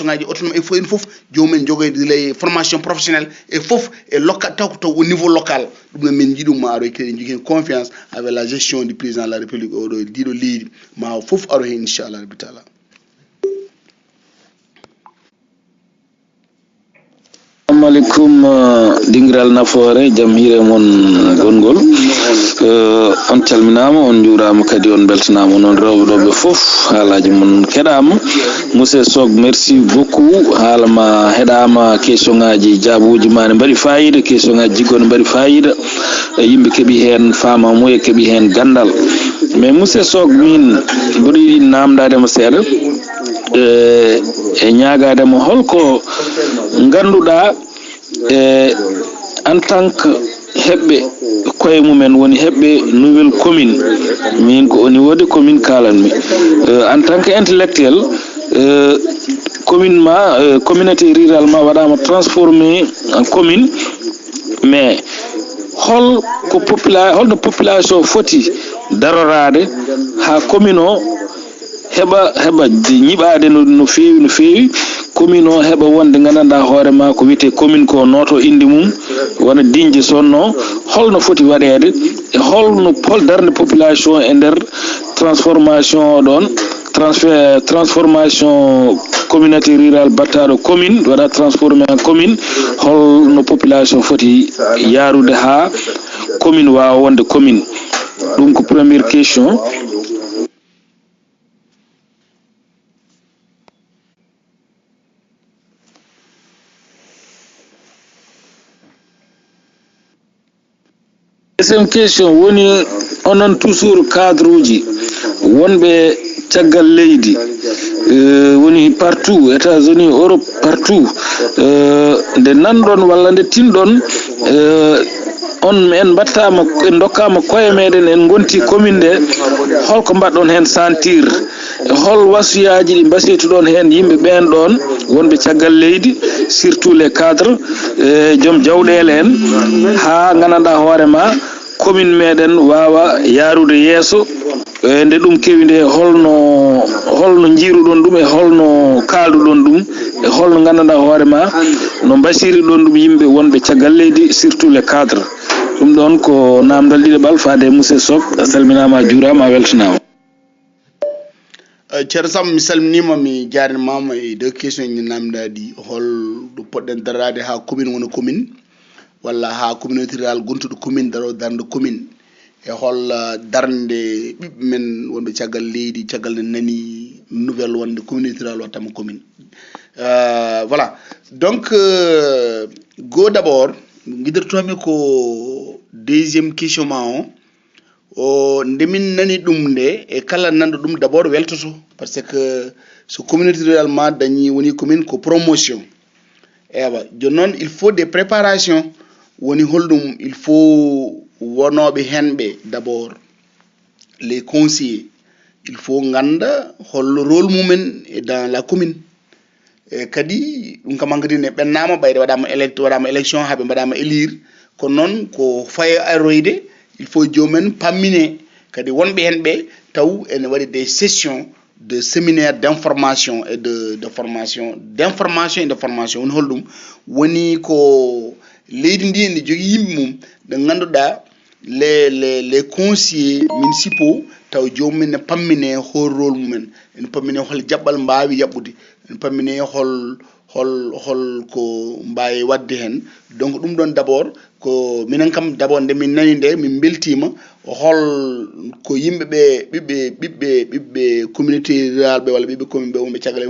ngaji autonome e fof jomumen jogoy guilay formation professionnelle et fof e local taw au niveau local ɗum min jiiɗum ma aro kedi jogui confiance avec la gestion du président de la république oɗo diɗo leydi ma fof aro hen inchallah rabbi taala. Assalamu alaikum dingiral nafoore jam hiire mon gongol on calminama on juurama kadi on beltanama non rewɓe fof haalaji mon keɗama monsieur Sog merci beaucoup haalama heɗama question ngaji jaabuji ma ne mbaɗi fayida question ngaji jiggone mbaɗi fayida yimɓe keeɓi hen famamuya keeɓi hen gandal mais monsieur Sog min mboɗo yiɗi namdadema seeɗa e ñagademo holko ganduɗa en tant que heɓɓe koye mumen woni heɓɓe nouvelle commune min ko au niveau de commune kalanmi en tant que intellectuel commune ma communauté rurale ma waɗama transformé en commune mais holno population foti darorade ha commune o heɓa ñiɓade no fewi commune o heɓa wonde gandanɗa hoorema ko wiyete commune ko noto indi mum wona diñje sonno holno foti waɗede e hol darde population e nder transformation ɗon transformation communauté rurale battaɗo commune waɗa transformé en commune holno population foti yarude ha commune wawa wonde commune ɗum ko première question. Deuxième question woni onon toujours cadre uji wonɓe caggal leydi woni partout États-Unis Europe partout nde nanɗon walla nde tinɗon on en battama en dokkama koye meɗen en gonti commune nde holko mbaɗɗon hen sentir hol wasuyaji ɗi basiytuɗon hen yimɓe ɓen ɗon wonɓe caggal leydi surtout les cadres joom jawɗele en ha gandanɗa hoorema commune meɗen wawa yarude yeeso nde ɗum kewi nde holno jiiruɗon ɗum e holno kalduɗon ɗum e holno gandanɗa hoorema no basiri ɗon ɗum yimɓe wonɓe caggal leydi surtout les cadres ɗum ɗon ko namdal ɗiɗaɓal faade monsieur Sock a salminama a juurama a weltanama. Ceerno Samba mi salminima mi jarinimama e deux question ñi namdaɗi hol ɗo poɗɗen darade ha commune wona commune walla ha communauté rural gontuɗo commune daro darde commune e hol darde ɓiɓɓe men wonɓe caggal leydi caggal nde nani nouvelle wonde communauté rural wattama commune voilà donc go d'abord guidartomi ko deuxième question ma o ndemin nani ɗum nde e kala nanɗo ɗum d'abord weltoto par ce que so communauté rural ma dañi woni commune ko promotion ewa joni noon il faut des préparations woni holɗum il faut wonoɓe henɓe d'abord les conseillers il faut ganda hollo rôle mumen dans la commune e kadi ɗum kam hankkadi ne ɓennama ɓayde waɗama élection haɓe mbaɗama élire kono noon ko faye aroyde il faut jomumen pammine kadi wonɓe hen ɓe taw ene waɗi des sessions de séminaire d'information et de formation et de formation woni holɗum woni ko leydi ndi ndi jogui yimɓe mum ɓe ganduɗa les conseillers municipaux taw jomumen ne pammine hol rôle mumen ene pammine hol jaɓɓal mbawi yaɓɓude ene pammine hol ko mbawi wadde hen donc ɗum ɗon d'abord ko minen kam d'abord nde min nani nde min beltima hol ko yimɓeɓe ɓiɓɓe communauté rural ɓe walla ɓiɓɓe commune ɓe wonɓe caggal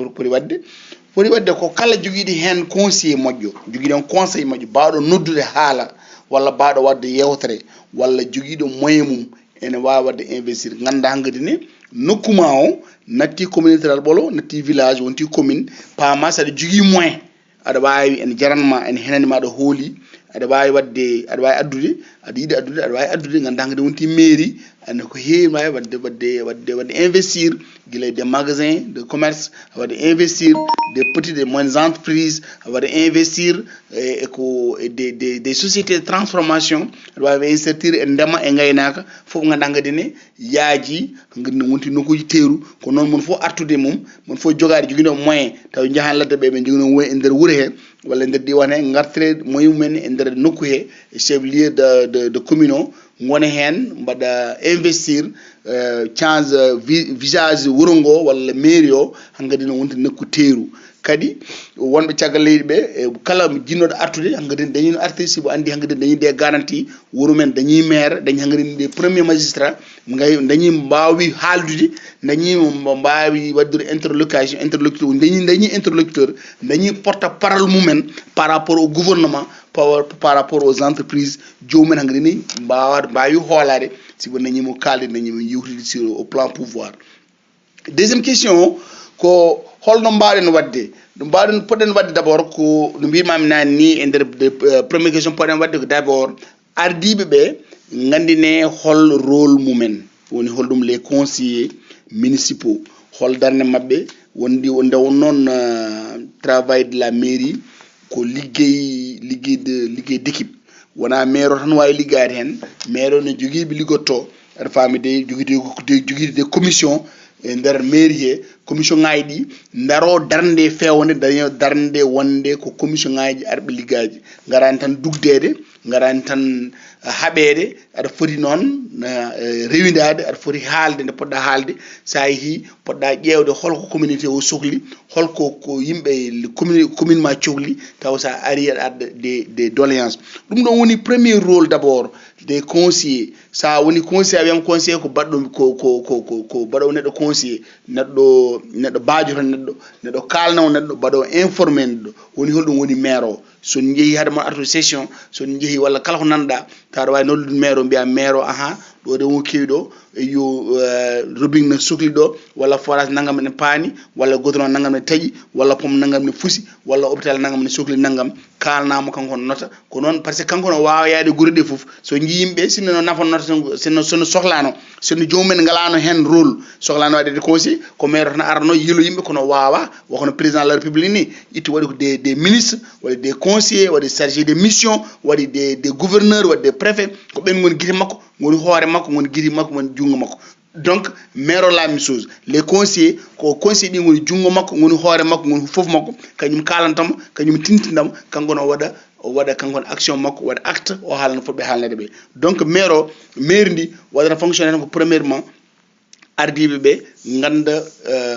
foti wadde ko kala joguiɗo hen conseiller moƴƴo joguiɗo hen conseil moƴƴo bawɗo noddude haala walla bawɗo wadde yewtere walla joguiɗo moyen mum ene wawi wadde investir ganda hankkadi ne nokkuma o natti communauté rural ɓolo natti village wonti commune pama saɗa jogui moyen aɗa wawi ene jaranma ene henanima aɗa hooli aɗa wawi wadde aɗa wawi addude aɗa yiiɗi addude aɗa wawi addude ganda hankkadi wonti mairie ande ko heewi ma wadde investir gila des magasins de commerce wadde investir des petites et moyennes entreprises wadde investir des sociétés de transformation wawi investir e ndema e gaynaka fof ganduɗa kadi ne yaaji kadi ne wonti nokkuji teeru ko noon mon fof artude mum mon fof jogade joguino moyen taw jahan ladde ɓe jogino moyen e nder wuuro he walla nder diwan he gartire moyen mumen e nder nokku he chef lieu de commune o gona hen mbaɗa investir change visage wuuro ngo walla mairie o hankadi ne wonta nokku teeru kadi wonɓe caggal leydi ɓe kala jinnoɗo artude hankadi dañino artude sibo andi hankadi dañi des garantie wuuro men dañi maire dañi hankadi des premier magistrat dañi mbawi haaldude dañi mbawi waddude interlocuteur dañi interlocuteur dañi porte parole mumen par rapport au gouvernement par rapport aux entreprises jomumen hankadi ni mbawi hoolade sibo dañimo kalde dañimo yewtide sur au plan pouvoir. Deuxième question ko holno mbawɗen wadde ɗum mbawɗen poɗɗen wadde d' abord ko no mbimami nani ni e nder première question poɗɗen wadde ko d' abord ardiɓe ɓe gandine hol rôle mumen woni holɗum les conseillers municipaux hol darde mabɓe wondi nde won noon travail de la mairie ko liggey d' équipe wona maire o tan wawi liggade hen maire o ne joguiɓe liggotto aɗa faami de joguide des commission e nder mairie he commission ngaji ɗi daro darde fewde daño darde wonde ko commission ngaji arɓe liggaji garani tan dugdede garani tan haɓede aɗa foti noon rewidade aɗa foti haalde nde poɗɗa haalde sa yeehi poɗɗa ƴewde holko communauté o sohli holko ko yimɓe commune ma cohli taw sa ari aɗa adda des doléances ɗum ɗon woni premier rôle d' abord des conseillers sa woni conseiller a wiyama conseiller ko baɗɗo ko baɗowo neɗɗo conseiller neɗɗo baajoto neɗɗo kalnawo neɗɗo baɗowo informé neɗɗo woni holɗum woni maire o so jeehi haade mon artu session so jeehi walla kala ko nanɗa tawa wawi noddude maire o mbiya maire o ahan ɗo de won kewi ɗo yo robigne ne sohli ɗo walla forage naggam ne paani walla goudron naggam ne taaƴi walla pomme naggam ne fusi walla hôpital naggam ne sohli naggam kalnamo kanko nota ko noon par ce que kanko no wawa yaade guure ɗe foof so jii yimɓe sinno no nafanota sono sohlano sono jomumen ngalano hen rôle sohlano waɗede conseil ko maire tan arano yiilo yimɓe kono wawa wokono président de la république ni itti waɗi ko des ministres waɗi des conseillers waɗi chargé de mission waɗi des gouverneurs waɗi des préfets ko ɓen goni guite makko goni hoore makko goni guiti makko goni jungo makko donc maire o la même chose les conseillers ko conseiller ɗi goni jungo makko goni hoore makko goni foof makko kañum kalantamo kañum tintindamo kanko no waɗa kankon action makko waɗa acte o haalano foɗɓe haalnede ɓe donc maire o maire ndi waɗata fonctionné tan ko premièrement ardiɓe ɓe ganda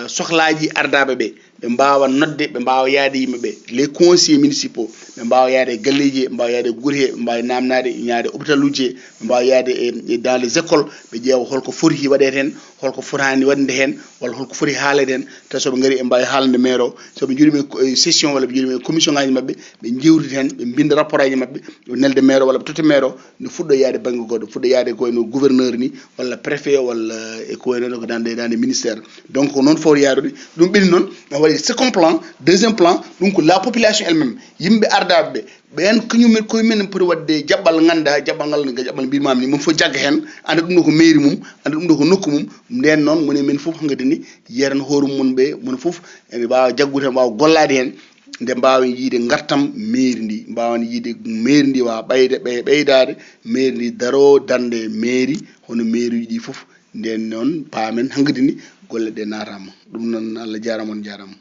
sohlaji ardaɓe ɓe mbawa nodde ɓe mbawa yaade yimɓeɓe les conseillers municipaux ɓe mbawa yaade e galleji he ɓe mbawa yaade e guure he ɓe mbawa namnade yaade hôpital uji he ɓe mbawa yaade e dans les écoles ɓe ƴeewa holko foti waɗede hen holko fotani waɗde hen walla holko foti haalede hen taw soɓe gaari ɓe mbawi haalande maire o soɓe jooɗima session walla ɓe jooɗima commission ngaji mabɓe ɓe jewtide hen ɓe binda rapport aji mabɓe ɓe nelde maire o walla ɓe totta maire o ne fuɗɗo yaade banggue goɗɗo fuɗɗo yaade ko wayno gouverneur ni walla préfet walla e ko wayno ko dans des ministères donc ko noon fawti yaarude ɗum ɓeni noon ne waɗi second plan deuxième plan ɗum ko la population elle même yimɓe ardaɓe ɓe ɓen kañumen koyemen poti wadde jaɓɓal ganda jaɓɓal ngal jaɓɓal mbimami ni mum fof jagga hen anda ɗum ɗo ko mairie mum anda ɗum ɗo ko nokku mum nden noon moni men foof hankadi ni yeran hoore mum ɓe mon foof ene mbawa jaggude mbawa gollade hen nde mbawa yiide gartam mairie ndi mbawan yiide mairie ndi wawa ɓeydade mairie ndi daro darde mairie hono mairie uji ɗi foof nden noon paamen hankadi ni golle ɗe natama ɗum noon Allah jarama on jarama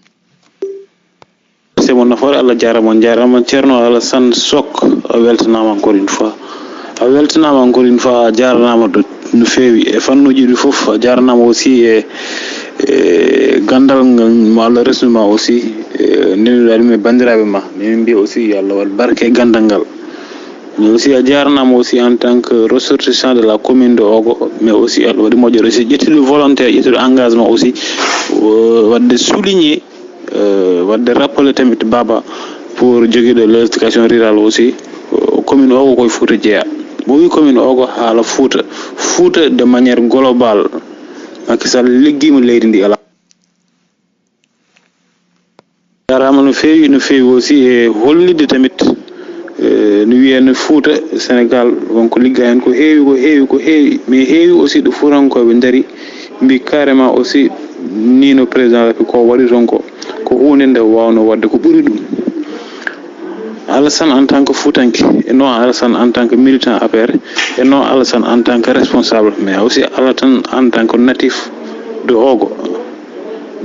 c'est mon affaire Allah jarama Ceerno Alassane Sok a weltanama encore une fois jaranama ɗo no feewi e fannuji ɗi foof a jaranama aussi e gandal ngal ma Allah resnuma aussi ndenuɗa ɗum e bandiraɓe ma min mbiya aussi yo Allah waɗ barke e gandal ngal mais aussi a jaranama aussi en tant que ressortissant de la commune de Ogo mais aussi Allah waɗi moƴƴere aussi ƴettude volontaire ƴettude engagement aussi wadde souligner wadde rappeler tamit baba pour joguiɗo l'éducation rurale aussi commune Ogo koye Fouta jeeya bo wi commune Ogo haala Fouta de manière globale Macky Sall liggima leydi ndi ala jarama no feewi aussi e hollide tamit no wiyen Fouta Sénégal wonko ligga hen ko heewi mais heewi aussi ɗo fuurankoɓe daari mbi carrément aussi ni no président ko waɗi ton ko hunde nde wawno wadde ko ɓuri ɗum Alassane en tant que Foutanke et non Alassane en tant que militant APR et non Alassane en tant que responsable mais aussi Alassane en tant que natif de Ogo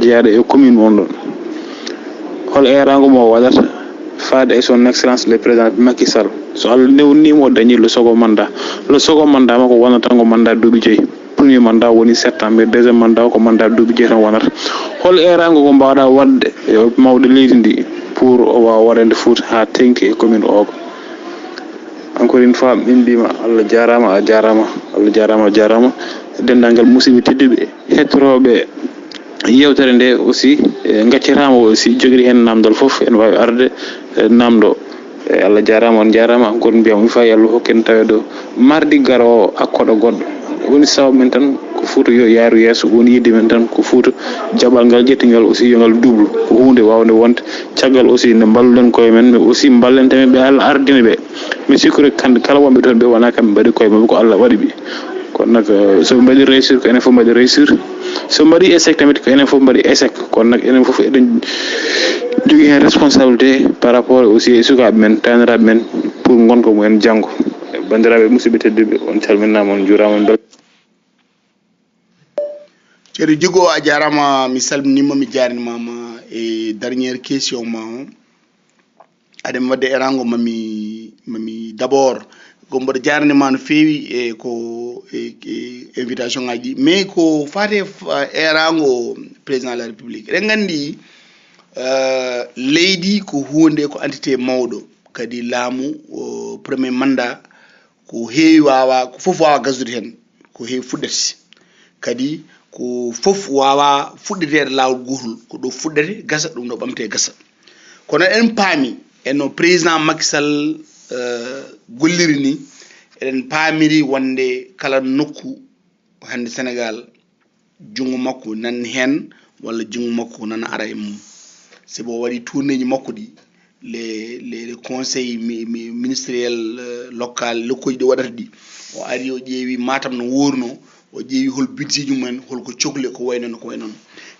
jeyaɗo e commune on ɗon hol erago mo waɗata faade e son excellence le président Macky Sall so Allah newnimo dañi le second mandat makko wonata ngo mandat duuɓi 5 premier mandat woni 7 ans mais deuxième mandat ko mandat duuɓi 5 tan wonata hol erago ko mbawɗa wadde e mawde leydi ndi pour o wawa waɗande Fouta ha tenki e commune Ogo encore une fois min mbima Allah jarama a jarama dendagal musidɓe tedduɓe hettoroɓe yewtere nde aussi gaccirama aussi jogiri hen namdal foof en wawi arde namdo Allah jarama on jarama encore mbiyam mi fa yallah hokken tawe ɗo mardi garowo akkoɗo goɗɗo woni sababu men tan ko Fouta yo yaaru yesso woni yidde men tan ko Fouta jabal ngal ƴettingal aussi yo ngal double ko hunde wawde wonde caggal aussi ne balluɗen koye men mais aussi ballen tamen ɓe Allah ardini ɓe mi sikkude kande kala wonɓe toon ɓe wona kamɓe mbaɗi koye mabɓe ko Allah waɗi ɓe kono nak soɓe mbaɗi réussir ko enen fof mbaɗi réussir so mbaɗi échec tamit ko enen fof mbaɗi échec kono nak enen fof eɗen jogui hen responsabilité par rapport aussi e sukaɓe men taniraɓe men pour gonka mumen janggo bandiraɓe musidɓe tedduɓe on calminama on juurama on ceerno Djigo a jarama mi salminima mi jarinimama e dernière question ma o aɗen wadde erango mami d'abord ko mboɗo jaranima no feewi e ko invitation ngaji mais ko fate erango président de la république eɗen gandi leydi ko hunde ko entité mawɗo kadi laamu premier mandat ko heewi wawa ko foof wawa gasdude hen ko heewi fuɗɗete kadi ko foof wawa fuɗɗetede lawol gotol ko ɗo fuɗɗete gasa ɗum ɗo ɓamte gasa kono eɗen paami eno président Macky Sall golliri ni eɗen paamiri wonde kala nokku hande Sénégal jungo makko nan hen walla jungo makko nan ara e mum sibo waɗi tourné ji makko ɗi les conseils ministériel local lokkoji ɗi waɗata ɗi o ari o ƴeewi Matam no worno o ƴeewi hol budget ji mumen holko cohli ko way noon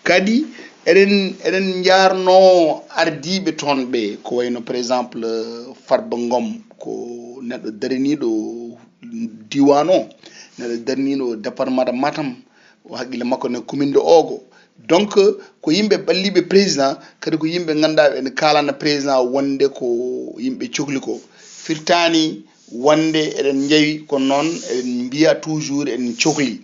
kadi eɗen jarno ardiɓe toon ɓe ko wayno par exemple Farba Ngom ko neɗɗo daraniɗo diwan o neɗɗo daraniɗo département de Matam o haqqille makko ne commune de Ogo donc ko yimɓe ɓalliɓe président kadi ko yimɓe ganduɗa ene kalana président wonde ko yimɓe cohli ko firtani wonde eɗen jeewi ko noon eɗen mbiya toujours en cohli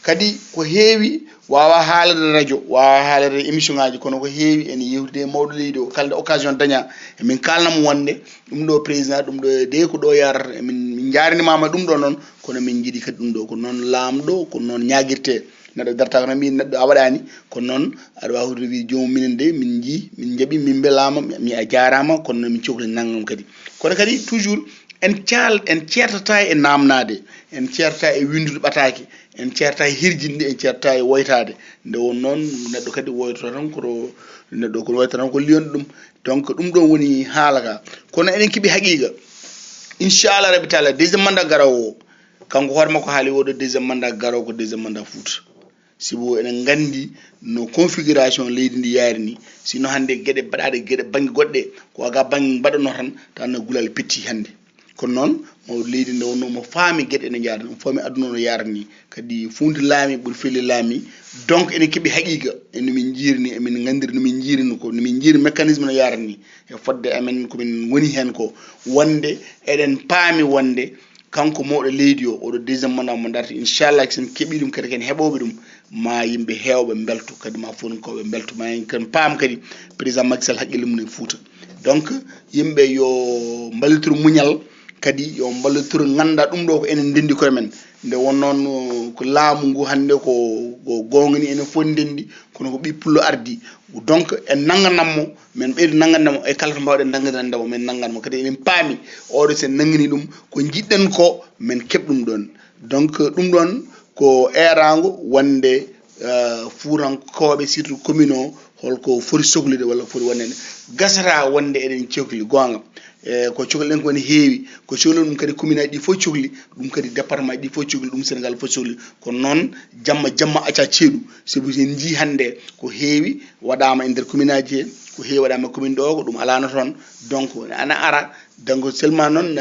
kadi ko heewi wawa haalade radio wawa haalade émission ngaji kono ko heewi ene yewtide mawɗo leydi o kalde occasion daña emin kalnamo wonde ɗum ɗo président ɗum ɗo de ko ɗo yarata emin jarinimama ɗum ɗo noon kono min jiiɗi kadi ɗum ɗo ko noon laamɗo ko noon ñaguirte neɗɗo darta kono mbi neɗɗo a waɗani ko noon aɗa wawi wi jomum minen de min jaaɓi min belama mi a jarama kono noon min cohli naggam kadi kono kadi toujours en ceertata e namnade en ceertata e windude ɓatake en ceerta e hirjinde en ceerta e woytade nde won noon neɗɗo kadi woytoto tan koto neɗɗo ko woyta tan ko liyonde ɗum donc ɗum ɗon woni haala ka kono eɗen keeɓi haqiqa inchallah rabi taala deuxiéme mandat garawo o kanko hoore makko haali woɗo deuxiéme mandat garawo ko deuxiéme mandat Fouta sibo eɗen gandi no configuration leydi ndi yaari ni sino hande gueɗe mbaɗaɗe gueɗe banggue goɗɗe ko aga banggue mbaɗano tan gulal petti hande kono noon mawɗo leydi nde wonno mo faami gueɗe ene jaara mo faami aduna no yarani kadi funde laami ɓuuri felle laami donc ene keeɓi haqiqa eno min jiirini emin gandiri nomin jiirini ko nomin jiiri mécanisme no yarani e fodde amen komin woni hen ko wonde eɗen paami wonde kanko mawɗo leydi o oɗo deuxiéme mandat mo darta inchallah sen keeɓi ɗum kadi ken heɓoɓe ɗum ma yimɓe hewɓe belto kadi ma fonkoɓe belto ma en ken paam kadi président Macky Sall haqqille mum e Fouta donc yimɓe yo mballitoru muñal kadi yo mballitoru ganda ɗum ɗo ko enen ndendi koye men nde won noon ko laamu ngu hande ko gongani enen fof ndendi kono ko ɓi pullo ardi donc en nanganammo men ɓeydo nanganamo e kala to mbawɗen nanganandamo men nanganmo kadi enen paami oɗo sen nangani ɗum ko jiɗɗen ko men keɓ ɗum ɗon donc ɗum ɗon ko erago wonde fuurankoɓe surtout commune o holko foti sohlude walla foti wonede gasata wonde eɗen cohli gonga ko cohliɗen ko ne heewi ko cohli ɗum kadi commune aji ɗi fof cohli ɗum kadi département ji ɗi fof cohli ɗum Sénégal fof cohli kono noon jamma acca ceeɗu sabu sen jii hannde ko heewi waɗama e nder commune aji he ko heewi waɗama e commune ɗo ko ɗum alano toon donc ana ara donc seulement noon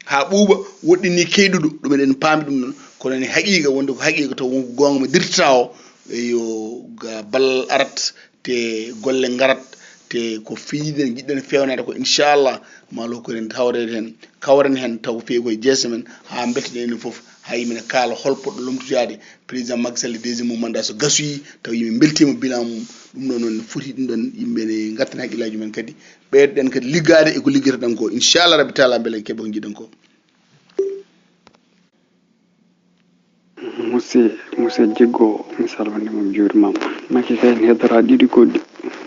ha ɓuuɓa woɗɗini keyɗuɗo ɗum eɗen paami ɗum noon kono ne haqiqa wonde ko haqiqa taw wonko gonga mo dirtata o yo ballal arat te golle garat te ko fiiden jiɗɗen fewnade ko inchallah malo ko en kawren hen taw feewi koye jeese men ha betteɗen enen foof ha yimɓe kaala holpoɗɗo lomtoyade président Macky Sall deuxiéme mum mandat so gasoyi taw yimɓe beltima bilan mum ɗum ɗo noon foti ɗum ɗon yimɓe ne gattana haqqillaji men kadi ɓeydoɗen kadi liggade eko liggotoɗen ko inchallah rabbi taala beele en keeɓa ko jiɗɗen ko monsieur Jiggo mi salminima mi juurimama Macky kay ene heddora ɗiɗi goɗɗi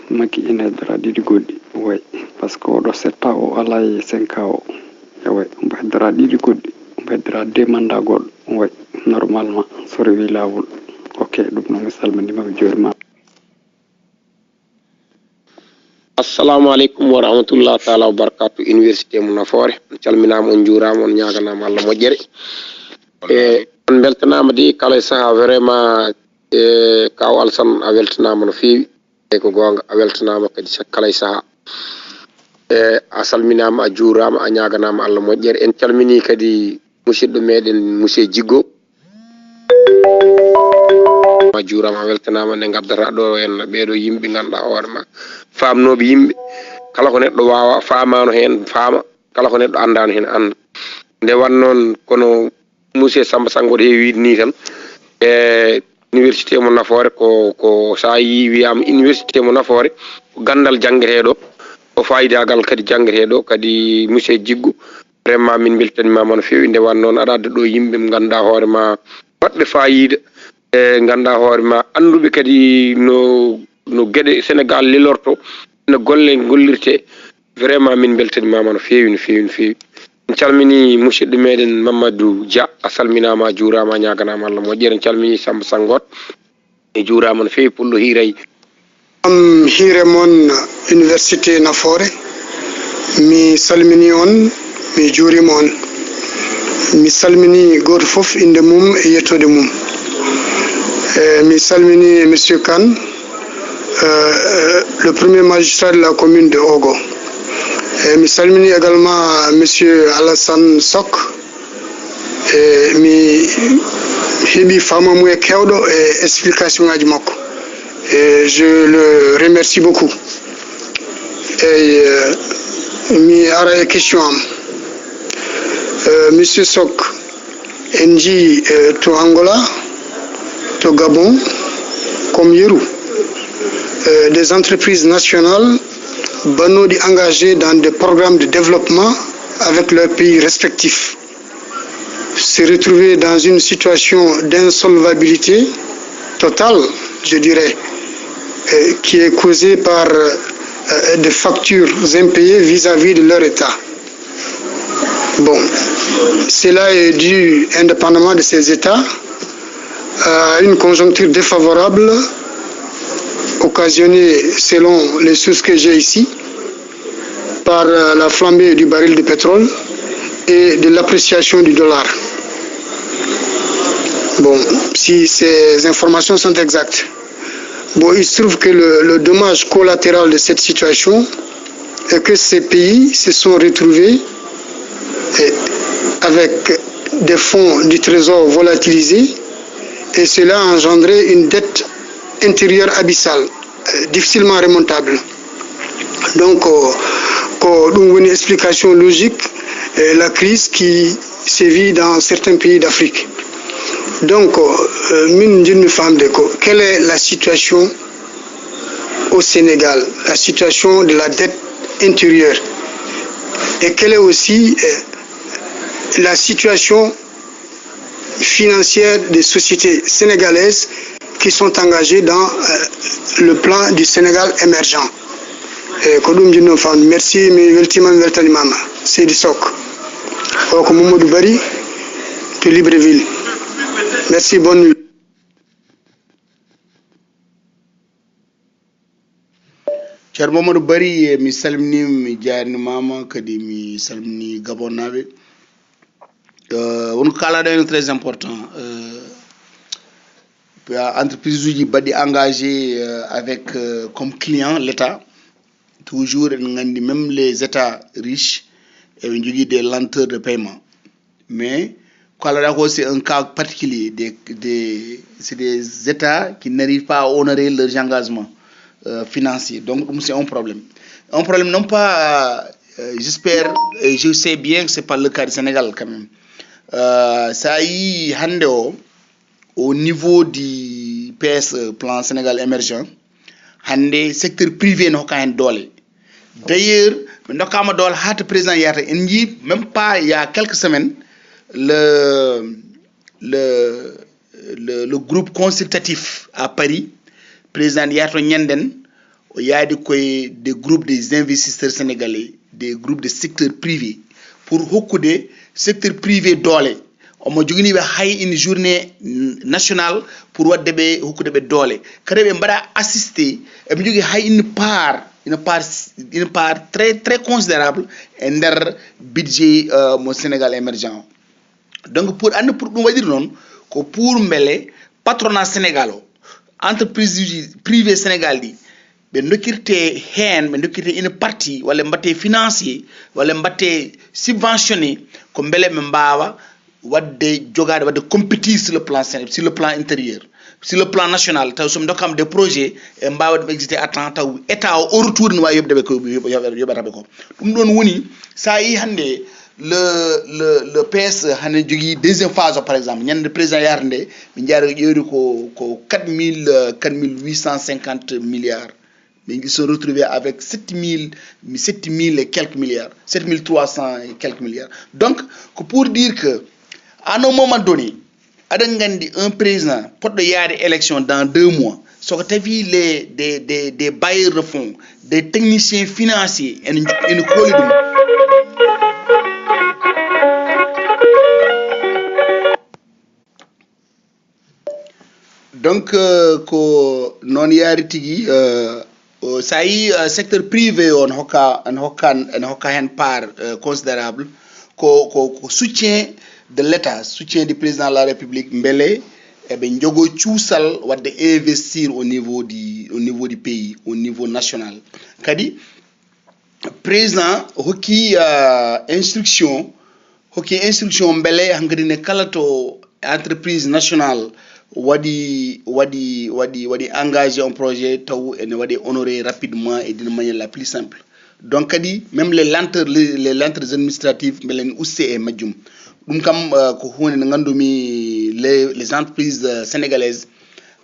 Macky ene heddora ɗiɗi goɗɗi way par ce que oɗo setta o ala e 5 ans o way omo heddora ɗiɗi goɗɗi omo heddora 2 mandat goɗɗo way normalement so rewi lawol ok ɗum noon mi salminima mi juurimama. assalamu aleykum wa rahmatullah taala wa barakatu université mo Nafoore on calminama on juurama on ñaganama Allah moƴƴere on beltanama de kala saaha vraiment kaw Alassane a weltanama no feewi e ko gonga a weltanama kadi kala saaha a salminama a juurama a ñaganama Allah moƴƴere en calmini kadi musidɗo meɗen monsieur Jiggo a juurama a weltanama nde gaddata ɗo en ɓeɗo yimɓe ganduɗa hoorema famnoɓe yimɓe kala ko neɗɗo wawa famano hen faama kala ko neɗɗo andano hen anda nde wannoon kono monsieur Samba Sango heewi ni tan université mo Nafoore ko sa yi wiyama université mo Nafoore ko gandal janggueteɗo o fayidagal kadi janggueteɗo kadi monsieur Jiggo vraiment min beltanimama no fewi nde wannoon aɗa adda ɗo yimɓe mo ganduɗa hoorema wadɓe fayida ganduɗa hoorema anduɓe kadi no gueɗe Sénégal lilorto no golle gollirte vraiment min beltanimama no fewi no fewi no fewi en calmini musidɗo meɗen Mamadou Dia a salminama a juurama a ñaganama Allah moƴƴere en calmini Samba Sangot e juurama no fewi pullo hiiray hiire moon université Nafoore mi salmini on mi juurima on mi salmini goto foof inde mum e yettode mum mi salmini monsieur Kane le premier magistrat de la commune de Ogo. Mi salmini également monsieur Alassane Sok mi heɓi famamu e kewɗo e explication ngaji makko et je le remercie beaucoup et mi ara e question am monsieur Sok en jii to Angola to Gabon comme yeru des entreprises nationales bannoɗi engagées dans des programmes de développement avec leurs pays respectifs se retrouver dans une situation d'insolvabilité totale, je dirais, qui est causée par des factures impayées vis-à-vis de leur État. Bon, cela est dû, indépendamment de ces États, à une conjoncture défavorable occasionnée, selon les sources que j'ai ici, par la flambée du baril de pétrole et de l'appréciation du dollar. Bon, si ces informations sont exactes. Bon, il se trouve que le dommage collatéral de cette situation est que ces pays se sont retrouvés avec des fonds du trésor volatilisés et cela a engendré une dette intérieure abyssale, difficilement remontable. Donc, une explication logique, la crise qui sévit dans certains pays d'Afrique. Donc, quelle est la situation au Sénégal, la situation de la dette intérieure et quelle est aussi la situation financière des sociétés sénégalaises qui sont engagées dans le plan du Sénégal émergent. Merci, c'est du soc. De Libreville. Merci, bonne nuit. ceerno mamadou bari mi salmini mi jaarnimama kadi mi salmini gabonnaɓe wonko kalaɗo hen très important entreprise uji baɗɗi engagé avec comme client l'état toujours en gandi même les états riches eɓe jogui des lenteurs de paiement mais kalaɗa ko c'est un cas particulier c'est des états qui n'arrivent pas à honorer leurs engagements financiers donc c'est un problème non pas j'espère et je sais bien que c'est pas le cas du Sénégal quand même ça y hande au niveau du PSE plan Sénégal émergent hande secteur privé no hokka hen doole d'ailleurs ɓe dokkama doole hata président yata en jii même pas il y a quelques semaines le groupe consultatif à Paris président yato ñanden o yaadi koye des groupes des investisseurs sénégalais des groupes de secteur privé pour hokkude secteur privé doole omo joginiɓe hay une journée nationale pour wadde ɓe hokkude ɓe doole kadi ɓe mbaɗa assisté eɓe jogui hay une part très considérable e nder budget mo Sénégal émergent donc pour ɗum waɗiri noon ko pour beele patronat Sénégal o entreprise uji privé Sénégal ɗi ɓe dokkirte hen ɓe dokkirte une partie walla mbatte financier walla mbatte subventionné ko beele ɓe mbawa wadde jogade wadde compétir sur le plan intérieur sur le plan national taw somi dokkama des projets e mbawa ɗum exécuté à temps taw état o retour ne wawi yobdeɓe ko yoɓataɓe ko ɗum ɗon woni sa yi hande le PS hane jogui deuxième phase par exemple ñande président yarde nde ɓe jaari ƴewri ko 4850 milliards mais ils sont retrouvés avec 7000 et quelques milliards 7300 et quelques milliards donc pour dire que à un moment donné aɗen gandi un président poɗɗo yaade élection dans 2 mois soko tawi des bailleurs de fonds des techniciens financiers ene kooli ɗum donc ko noon yaari tigui sa yi secteur privé on hokka hen part considérable ko soutien de l'état soutien du président de la république beele eɓe jogo cuusal wadde investir au niveau du pays au niveau national kadi président hokki instruction beele hankkadi ne kala to entreprise nationale waɗi engagé un projet taw ene waɗi honoré rapidement et d'une manière la plus simple donc kadi même les lenteurs administratives beele en uste e majjum ɗum kam ko hunde nde gandumi les entreprises sénégalaises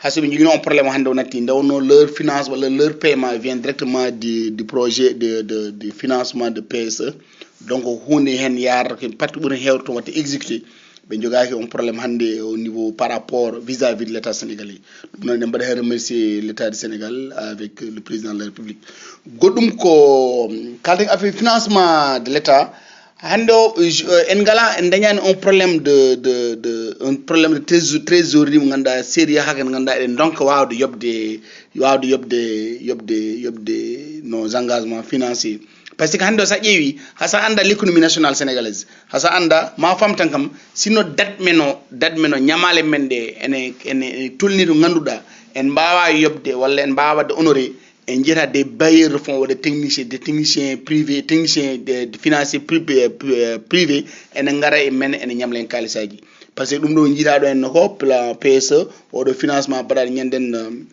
hasoɓe joguino on probléme hande o natti ndewno leur finance walla leur paiement vient directement du projet de financement de PSE donc hunde hen yarata ko parti ɓuuri hewde to watte exécuté ɓe jogaki on probléme hande au niveau par rapport vis-à-vis de l'état sénégalais ɗum noon en mbaɗa hen remercier l'état du Sénégal avec le président de la république goɗɗum ko kalten affaire financement de l'état hande o en ngala en dañani un problème de trésorerie mo ganduɗa série yahaka nde ganduɗa eɗen donc wawde yobde nos engagements financiers par ce que hande o sa ƴeewi hasa anda l'économie nationale sénégalaise hasa anda ma famtan kam sinno date men o ñamale men ɗe ene tolni to ganduɗa en mbawa yobde walla en mbawa wadde honoré en jeeta des bailleurs de fonds des techniciens privés techniciens financiers privés ene ngara e men ene ñamla en kalisaji par ce que ɗum ɗo jiitaɗo en ko plan PSE oɗo financement mbaɗaɗo ñanden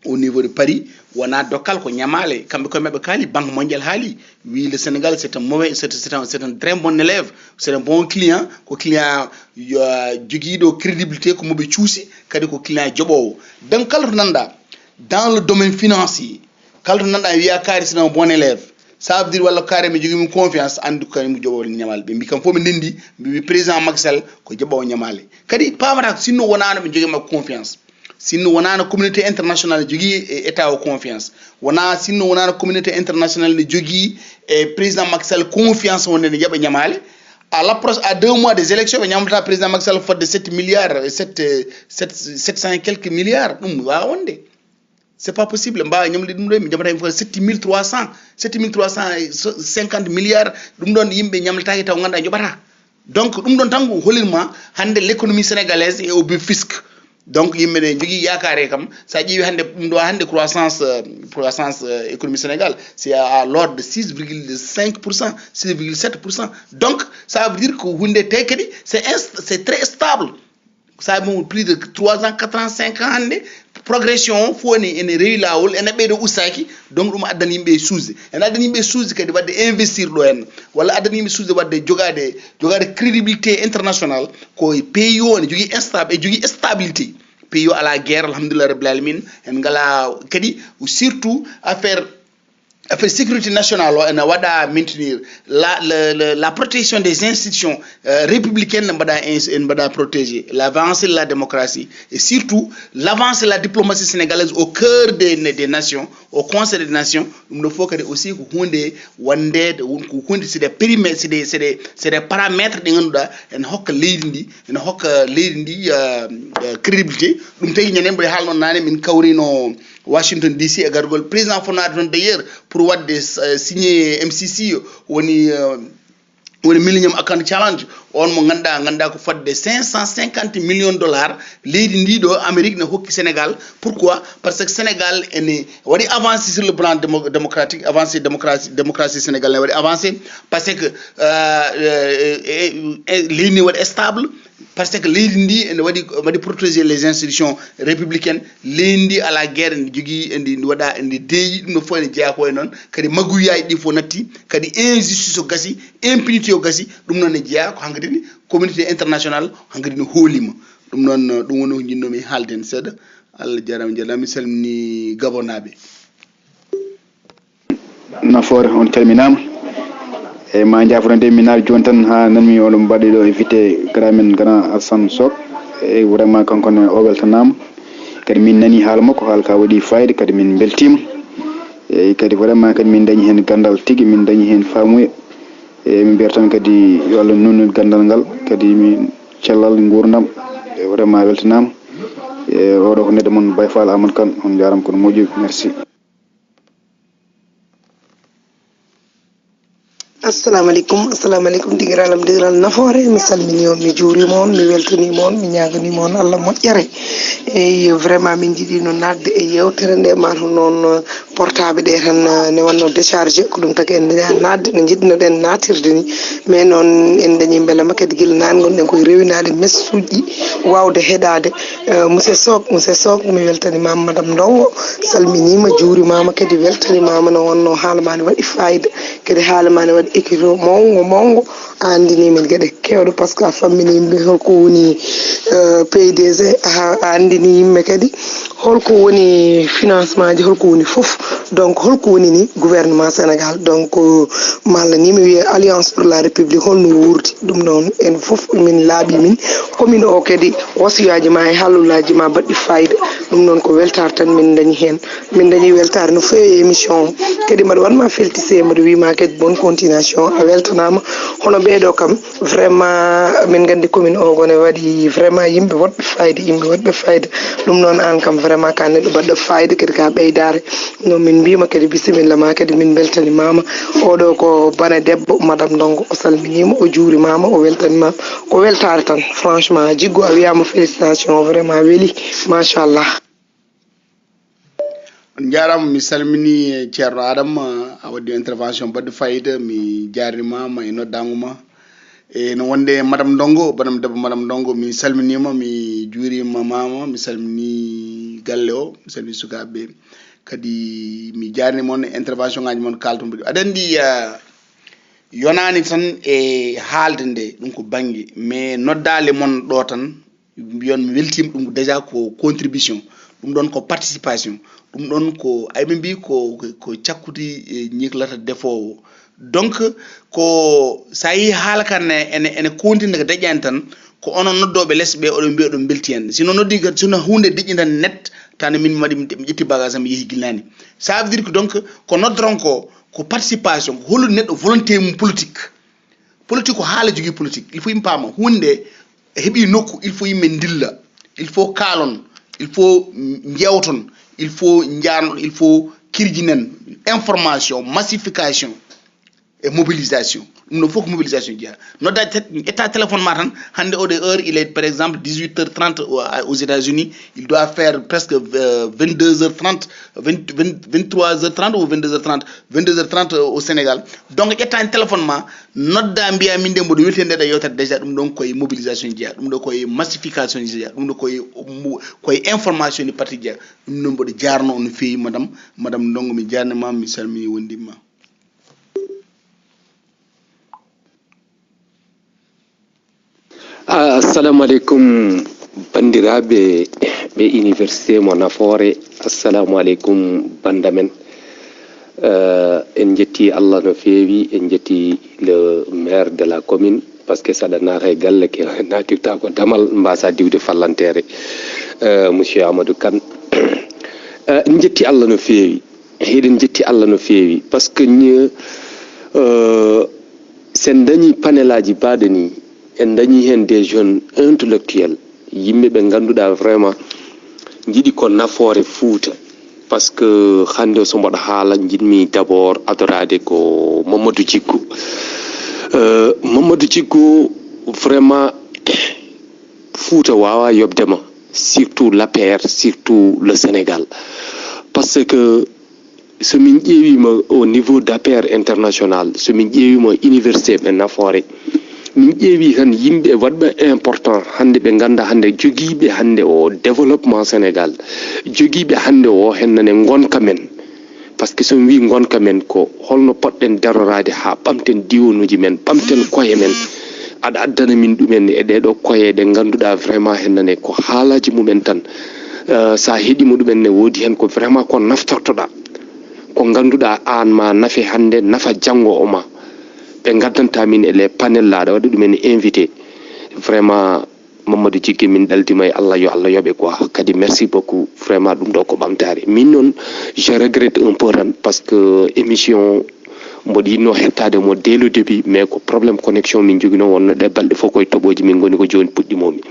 au niveau de Paris wona dokkal ko ñamale kamɓe koye mabɓe kaali banque mondiale haali wi le Sénégal c'est un très bon élève c'est un bon client ko client joguiɗo crédibilité ko moɓe cuusi kadi ko client joɓowo donc kala to nanɗa dans le domaine financier kala to nanɗa wiya kaari c'est un bon élève ça veut dire walla kaari mi jogui mum confiance andi ko kañum joɓowo ñamale ɓe mbi kam fof ɓe ndendi mbi président Macky Sall ko joɓowo ñamale kadi pamata ko sinno wonano ɓe jogui makko confiance sinno wonano communauté internationale jogui état o confiance sinno wonano communauté internationale ne jogui e président Macky Sall confiance wonde ne jaɓa ñamale à l'approche à 2 mois des élections ɓe ñamlata président Macky Sall fodde 7 milliards 700 et quelques milliards ɗum wawa wonde c'est pas possible mbawa ñamde ɗum ɗo mi jabata mi 7350 milliards ɗum ɗon yimɓe ñamletaki taw ganda joɓata donc ɗum ɗon tan holirma hande l'économie sénégalaise est au but fisc donc yimɓe ne jogui yakare kam sa ƴeewi hande ɗum ɗo hande croissance économie Sénégal c'est à l'ordre de 6,5%, 6,7%. Donc ça veut dire que hunde te kadi c'est très stable. Ça a plus de 3 ans, 4 ans, 5 ans hande progression foni ene rewi lawol ene ɓeydo usaki donc ɗum addani yimɓe suusde ene addani yimɓe suusde kadi wadde investir ɗo henna walla addani yimɓe suusde wadde jogade crédibilité international ko pays o ene jogui stabilité pays o ala guerre alhamdulillah rabbil alamin en ngala kadi surtout affaire sécurité nationale o ene waɗa maintenir la protection des institutions républicaines ne mbaɗa protéger l'avancée de la démocratie et surtout l'avancée de la diplomatie sénégalaise au cœur des nations au conseil des nations ɗum ɗo fof kadi aussi ko hunde wandede ko hunde c'est des périmètres c'est des paramètres ɗi ganduɗa ene hokka leydi ndi crédibilité ɗum tagui ñanden mboɗe haalno nane min kawrino Washington DC e gargol président fonade non d'ailleurs pour wadde signé MCC woni Millennium Account Challenge on mo ganda ko fadde 550 millions de dollars leydi ndi do Amérique ne hokki Sénégal pourquoi parce que Sénégal ene wadi avancé sur le plan démocratique avancé démocratie sénégalaise ne wadi avancé parce que leydi wadi stable parce que leydi ndi ene wadi protéger les institutions républicaines leydi ndi ala guerre ndi jogui ndi wada ndi deeyi ɗum no fo ene jeeya ko e noon kadi maguyaji ɗi fo natti kadi injustice o gasi impunité o gasi ɗum noon ne jeeya ko hankadi ni communauté internationale hankadi no hoolima ɗum noon ɗum woni ko jinnomi haalden seeɗa Allah jarama mi salmini gabonaɓe nafoore on calminama e ma jafronde mi naari joni tan ha nanmi oɗon mbaɗi ɗo invité gramen grand Assane Sock e vraiment kankone o weltanama kadi min nani haala makko haala ka waɗi fayida kadi min beltima e kadi vraiment kadi min dañi hen gandal tigui min dañi hen famuya e min mbiyata tan kadi yo Allah nunnu gandal ngal kadi min cellal gurdam e vraiment weltanama e oɗo ko neɗɗo moon Baye Fall Amadou Kane on jarama kono moƴƴi merci. assalamu aleykum digiral nafoore mi salmini on mi juurima on mi weltanima on mi ñaganima on Allah moƴƴere e vraiment min jiiɗi no nadde e yewtere nde mata noon portable ɗe tan ne wanno déchargé ko ɗum tagi en nadde no jiɗnoɗen natirde ni mais noon en dañi beelama kadi guila nane gonɗen koye rewinade message wawde heɗade monsieur Sock mi weltanimama madame Ndongo salminima juurimama kadi weltanimama no wonno haalama ne waɗi fayida kadi haalama ne waɗi équilibre mongo andini min gueɗe kewɗe par ce que a fammini yimɓe holko woni PDG a andini yimɓe kadi holko woni financement ji holko woni foof donc holko woni ni gouvernement Sénégal donc malla ni mi wiya alliance pour la république holno wurdi ɗum noon en foof min laaɓi min commune o kadi wasiyaji ma e hallulaji ma baɗɗi fayida ɗum noon ko weltare tan min dañi weltare no fewi émission kadi mbaɗa wanma feltise mbaɗa wima kadi bonne continuation a weltanama hono ɓeɗo kam vraiment min gandi commune o gone waɗi vraiment yimɓe woɗɓe fayida ɗum noon an kam vraiment ka neɗɗo baɗɗo fayida kadi ka ɓeydare no min mbima kadi bisimilla ma kadi min beltanimama oɗo ko bane debbo madame Ndongo o salminima o juurimama o weltanimama ko weltare tan franchement jiggo a wiyama félicitation vraiment weeli machallah. on jarama mi salmini ceerno Adama a waddi intervention baɗɗo fayida mi jarimama e noddamuma e no wonde madame Ndongo banam debbo madame Ndongo mi salminima mi juurima mama mi salmini galle o mi salmini sukaɓe kadi mi jarni mon intervention ngaji mon kalton mbiɗo aɗa andi yonani tan e haalde nde ɗum ko banggue mais noddale mon ɗo tan mbiyon mi weltima ɗum déjà ko contribution ɗum ɗon ko participation ɗum ɗon ko ayɓe mbi ko cakkuti ñiklata defowo donc ko sa yi haala kan ene continue ko daƴƴani tan ko onon noddoɓe less ɓe oɗon mbiya ɗum belti hen sino noddi sino hunde deƴƴi tan net tan min mi ƴetti bagage am yeehi gillani ça veut dire que donc ko noddoron ko participation ko hollude neɗɗo volonté mum politique ko haala jogui politique il faut yimɓe paama hunde heeɓi nokku il faut yimɓe dilla il faut kaalon il faut jewton il faut kirjinen information massification et mobilisation. Il faut que mobilisation dia. Notre état téléphone matin, hande au heure, il est par exemple 18h30 aux États-Unis, il doit faire presque 22h30, 23h30 ou 22h30, 22h30 au Sénégal. Donc état téléphone ma notre dambia minde mo do weltende da yota déjà dum don koy mobilisation dia, dum do koy massification dia, dum do koy information ni parti dia, dum no mbodo jarno on fi madame ndongo mi jarne mam mi salmi wondima. Assalamu alaikum bandiraɓe ɓe université mo Nafoore. Assalamu alaikum bandamen. En jetti Allah no feewi, en jetti le maire de la commune parce que saɗa naata e galle ke natirta ko damal mbasa diwde fallantere monsieur Amadou Kane. En jetti Allah no feewi, eɗen jetti Allah no feewi parce que sen dañi panelaji baɗe ni en dañi hen des jeunes intellectuels yimɓe ɓe ganduɗa vraiment jiiɗi ko nafoore Fouta parce que hande so mbaɗa haala jiɗmi d'abord adorade ko Mamadou Djiggo. Mamadou Djiggo vraiment Fouta wawa yobdema, surtout l'APR, surtout le Sénégal, parce que somin ƴeewima au niveau d'APR international, somin ƴeewima université ɓe Nafoore, min ƴeewi tan yimɓe waɗɓe important hande ɓe ganda hande jogiiɓe hande o développement Sénégal, jogiiɓe hande o hennane gonka men, par ce que somi wi gonka men ko holno poɗɗen darorade ha ɓamten diwonuji men, ɓamten koye men, aɗa addana min ɗumen e ɗeɗo koye ɗe ganduɗa vraiment hennane ko haalaji mumen tan. Sa heeɗima ɗumen ne woodi hen ko vraiment ko naftortoɗa, ko ganduɗa an ma nafe hande nafa janggo o ma. ɓe gaddanta min e les panel laaɗa waɗi ɗumen invité. Vraiment Mamadou Djiggo min ɗaldima e Allah yo Allah yoɓe quoi, kadi merci beaucoup vraiment ɗum ɗo ko ɓamtare min noon je regrette un peu tan parce que émission mboɗo yinno hettade mo dès le début mais ko probléme connexion min jogui noon wonno ɗe balɗe fof koye toɓoji min goni ko joni puɗɗimomi.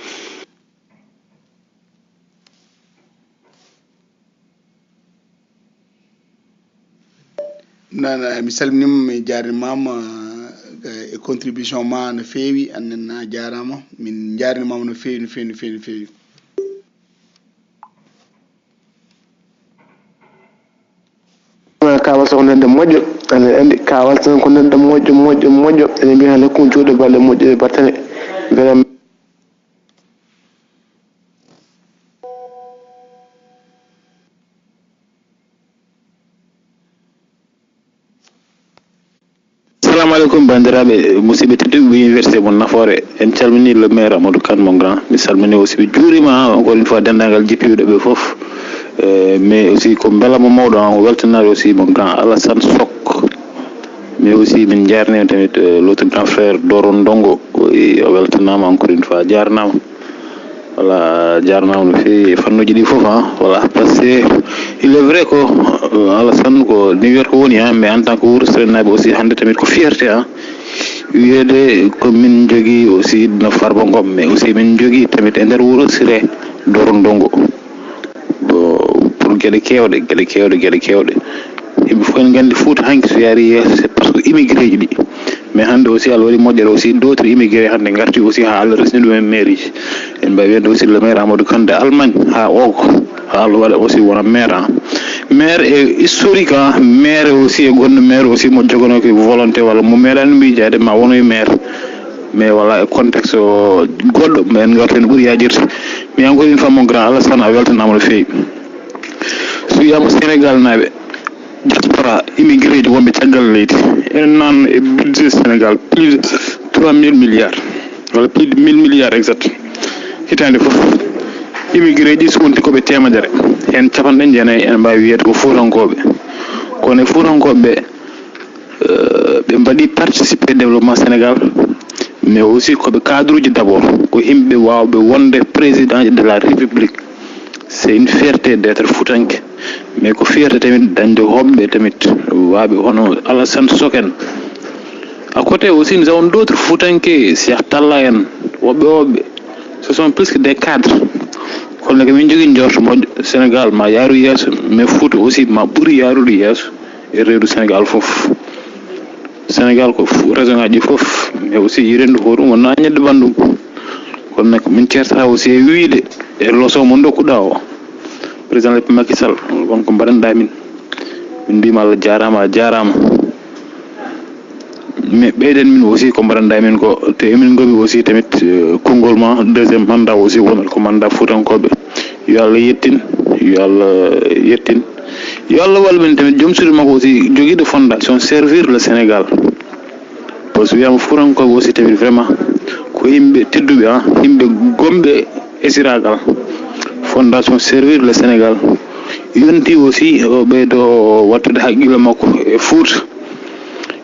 nana mi salminima mi jarnimama e contribution ma no feewi annen a jarama min jarnimama no feewi no feewi no feewi no feewi. Kawal so ko neɗɗo moƴƴo ene andi kawal tan ko neɗɗo moƴƴo ene mbiya tan hakkude juuɗe balle moƴƴude battane vraiment. Assalamu alaikum bandiraɓe musidɓe tedduɓe université mo Nafoore, en calmini le maire Amadou Kane mon grand, mi salmini aussi ɓe juurima encore une fois dendagal jippiɓe ɓe foof, mais aussi ko beelama mawɗo o weltanade aussi mon grand Alassane Sok, mais aussi min jarnima tamit l'autre grand frère Doro Ndongo o weltanama encore une fois, jarnama voilà, jarnama no feewi e fannuji ɗi foof voilà, parce que il est vrai ko Alassane ko New York woni mais en tant que Wourossogui aussi hande tamit ko fierté wiyede ko min jogui aussi no Farba Ngom, mais aussi min jogui tamit e nder Wourossogui Doro Ndongo pour gueɗe kewɗe yimɓe fof en gandi Fouta hanki so yaari yeeso c'est parce que immigré ji ɗi, mais hande aussi Allah waɗi moƴƴere aussi d' autres immigré hande garti aussi ha Allah resni ɗum e mairie ji. En mbawi wiyde aussi le maire Amadou Kane de Allemagne ha Ogo ha Allah waɗa aussi wona maire maire e historique maire aussi e gonɗo maire aussi mo jogono ko volonté walla mo meeɗani miijade ma wono e maire, mais voilà e contexte goɗɗo mais en garten ɓuuri yajirde. Mais encore une fois mon grand Alassane a weltanama no feewi. So wiyama Sénégal naɓe diaspora immigré ji wonɓe caggal leydi enen nan e budget Sénégal plus de 3000 milliards walla plus de 1000 milliards exact hitande foof. Immigré ji so wonti koɓe temedere hen capanɗe jeenayyi ene mbawi wiyede ko Fuutankoɓe, kono e Fuutankoɓe ɓe mbaɗi participer développement Sénégal, mais aussi koɓe cadre uji d' abord ko yimɓe wawɓe wonde président de la République. C'est une fierté d'être Foutanké, mais ko fierté tamit dañde hoɓɓe tamit waɓe hono Alassane Sok en. À côté aussi nous avons d'autres Foutanké, Cheikh Talla en, woɓɓe ce sont plus que des cadres kono nag min jogii njorto moƴƴo Sénégal ma yaaru yeeso mais Fouta aussi ma ɓuri yaarude yeeso e reedu Sénégal fof Sénégal ko région ngaji fof mais aussi yirendu ko ɗum wonnaa ñedde banndum kono nag min ceertaa aussi e wiide e loso mo dokkuɗaa o président leppe Macky Sall wonko mbaɗanɗaa min mbima Allah jaaraama a jaaraama mais ɓeyden min aussi ko mbaɗanɗaa min ko te emin ngomi aussi tamit konngol ma deuxiéme mandat aussi wonat ko mandat fuutankoɓe yo Allah yettin yo Allah yettin yo Allah wallu men tamit joom suudu makko aussi jogiiɗo fondation servir le Sénégal par ce que wiyama fuutankoɓe aussi tamit vraiment ko yimɓe tedduɓe yimɓe gomɓe esiragal fondation servir le Sénégal yonti aussi o ɓeydo wattude haqqille makko e Fouta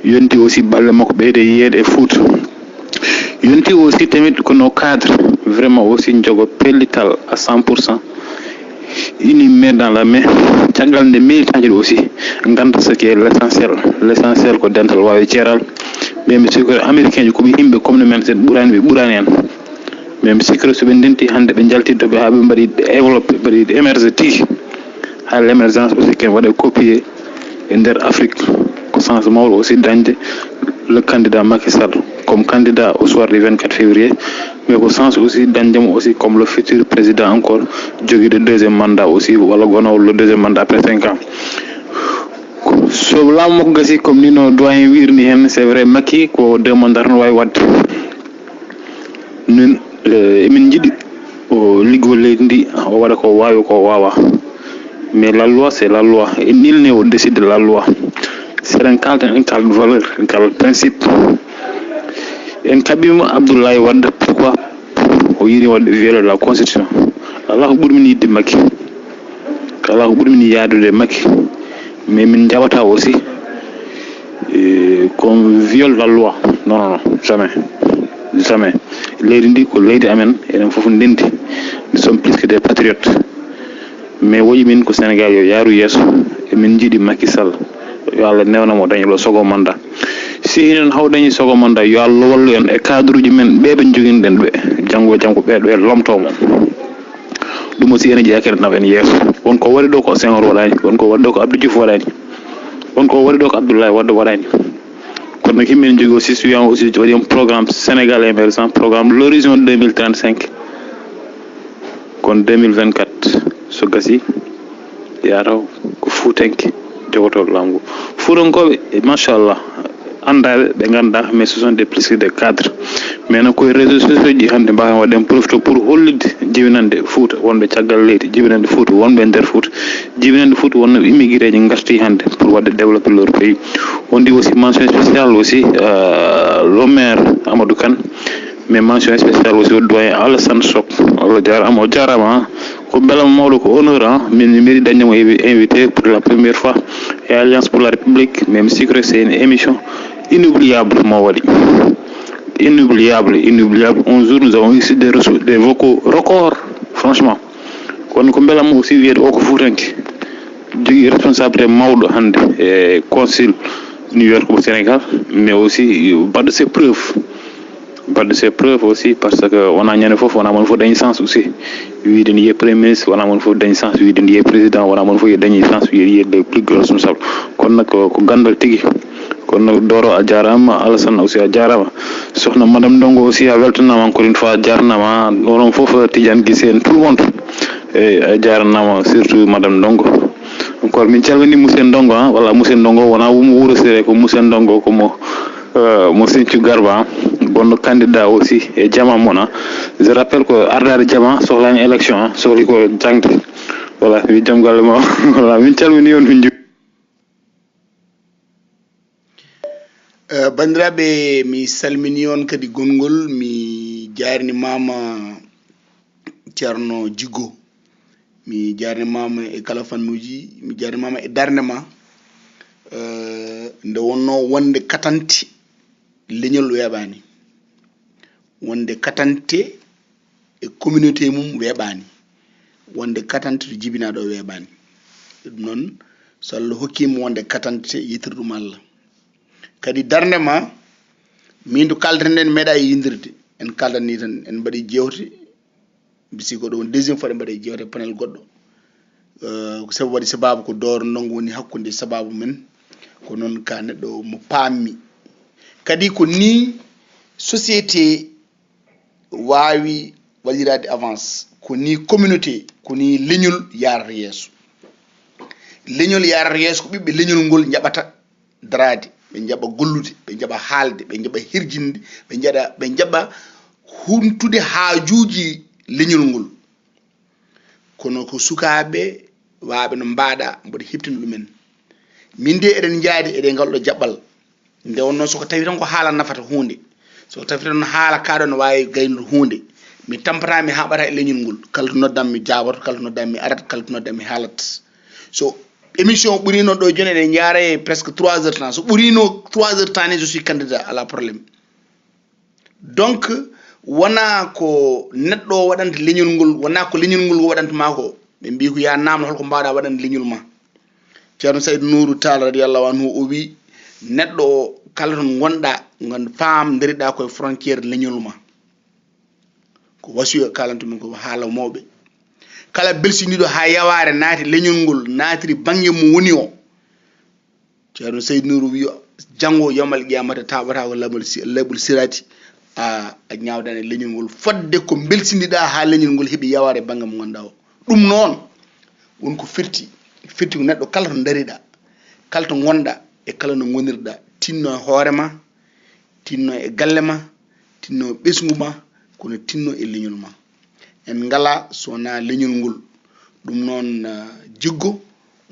yonti aussi balle makko ɓeyde yiyeede e Fouta yonti aussi tamit kono cadre vraiment aussi jogo pellital à 100% ini main dans la main caggal nde militant aussi ganda ce qui est l'essentiel ko dental wawi ceeral mais mi sikori américain ji koɓe yimɓe comme no men sen ɓurani en mais mi sikori soɓe ndenti hannde ɓe jaltidtoɓe haa ɓe mbaɗi développé mbaɗi émerge tigi ha l' émergence aussi ken waɗa copié e nder Afrique ko sens mawɗo aussi dañde le candidat Macky Sall comme candidat au soir du 24 février mais ko sens aussi dañdemo aussi comme le futur président encore joguiɗo deuxiéme mandat aussi walla gonowo le deuxiéme mandat après 5 ans so laamu makko gasi comme ni no doyen wirni hen c'est vrai Macky ko deux mandat no wawi wadde min emin jiiɗi o liggol leydi ndi o waɗa ko wawi ko wawa mais la loi c'est la loi et nul n'est au-dessus de la loi seɗen kalta en kalda valeur en kalda principe en kaɓima Abdoulaye Wade pourquoi o yiiri wadde violer la constitution ala ko ɓuuri min yidde Macky ala ko ɓuuri min yaadude Macky mais min jawata aussi qu'on viole la loi non jamais leydi ndi ko leydi amen enen fof ndendi nous sommes plus que des patriotes mais woyi min ko Sénégal yo yaaru yeeso emin jiiɗi Macky Sall yo Allah newnamo dañilo second mandat si enen haw dañi second mandat yo Allah wallu en e cadre uji men ɓe joguinoɗen ɓe janggo ɓeɗo e lomtomo ɗum aussi ene jeeyakere nawa en yeeso wonko waɗi ɗo ko Senghor waɗani wonko waɗi ɗo ko Abdou Diouf waɗani wonko waɗi ɗo ko Abdoulaye Wade waɗani kono nag yimɓe ne jogui aussi so wiyama aussi waɗi un programme Sénégal émergent programme l'horizon 2035 kono 2024 so gasi yataw ko fuutanke jogotoɗo laamu fuutankoɓe machallah andaɓe ɓe ganduɗa mais ce sont des plus que des cadres mais noon koye réseaux sociaux ji hannde mbawen waɗen profité pour hollide jibinande Fouta wonɓe caggal leydi jibinande Fouta wonɓe e nder Fouta jibinande Fouta wonno immigré ji garti hannde pour wadde développer leur pays on dit aussi mention spéciale aussi le maire Amadou Kane mais mention spéciale aussi au doyen Alassane Sock Allah jarama o jarama ko beelama mawɗo ko honneur min mi mairie dañdemo invité pour la première fois et Alliance pour la République même si c'est une émission inoubliable mo waɗi inoubliable un jour nous avons eu des vocaux records franchement kono ko beelama aussi wiyeede o ko fuutanke jogui responsabilité mawɗo hannde e consul New York au Sénégal mais aussi baɗɗo ses preuves aussi parce que wona ñande foof wona moon fof dañi sens aussi wiide ne yiye premier ministre wona moon fof dañi sens wiide ne yiye président wona moon fof dañi sens wiide le plus gros responsable kono nag ko gandal tigui kono nag Doro a jarama Alassane aussi a jarama sohna madame Ndongo aussi a weltanama encore une fois a jarnama onon foof Tidiane Guissé en tout le monde e a jarnama surtout madame Ndongo encore min calmini monsieur Ndongo walla monsieur Ndongo wona wumo Wuro Séré ko monsieur Ndongo komo mo Sinthiou Garba bonno candidat aussi e jama mona je rappelle ko ardade jama sohlani élection sohli ko jangde voilà wi jam galle ma voilà min calmini on min bandiraɓe mi salmini on kadi gongol mi jarnimama ceerno Djigo mi jarnimama e kala fannuji mi jarnimama e darde ma nde wonno wonde katante leñol weeɓani wonde katante e communauté mum weeɓani wonde katante to jibinaɗo weeɓani ɗum noon so Allah hokkima wonde katante yitir ɗum Allah kadi darde ma min to kalten en meeɗa yindirde en kaldani tan en mbaɗi jewte bisi ko ɗon deuxiéme fois ɗe mbaɗe jewte panel goɗɗo ko sababu waɗi sababu ko dooro ndongo woni hakkude sababu men ko noon ka neɗɗo mo paammi kadi ko ni société wawi waɗirade avance ko ni communauté ko ni leñol yarata yeeso leñol yarata yeeso ko ɓiɓɓe leñol ngol jaɓata darade ɓe jaɓa gollude ɓe jaɓa haalde ɓe jaɓa hirjinde ɓe jaɓa humtude haajuji leñol ngol kono ko sukaɓe waɓe no mbaɗa mboɗo heptina ɗumen min de eɗen jaadi eɗen ngalɗo jaɓɓal nde wonnoon soko tawi tan ko haala nafata hunde soko tawi tan haala kaɗo no wawi gaynude hunde mi tampata mi haɓata e leñol ngol kala to noddam mi jaboto kala to noddam mi arat kala to noddam mi haalat so émission ɓurino ɗo joni eɗen jaara presque 3 heures temps so ɓurino 3 heures temps ni je suis candidat à la probléme donc wona ko neɗɗo waɗanta leñol ngol wona ko leñol ngol waɗantama ko ɓe mbi ko ya namdo holko mbawɗa waɗande leñol ma ceerno saydou nourou tall radiallahu anhu o wi neɗɗo o kala ton gonɗa gon faam dariɗa koye frontiére leñol ma ko wasiyo kalantumin ko haala mawɓe kala belsiniɗo ha yaware naati leñol ngol naatiri banggue mo woni o ceerno saydou nourou wi janggo yamal qiyamata taɓata ko labol sirati a ñawdane leñol ngol fodde ko belsiniɗa ha leñol ngol heeɓi yaware banggue mo ganduɗa o ɗum noon wonko firti ko neɗɗo kala to dariɗa kala to gonɗa e kala no gonirɗa tinno e hoorema tinno e galle ma tinno e ɓesgu ma kono tinno e leñol ma en ngala sowona leñol ngol ɗum noon jiggo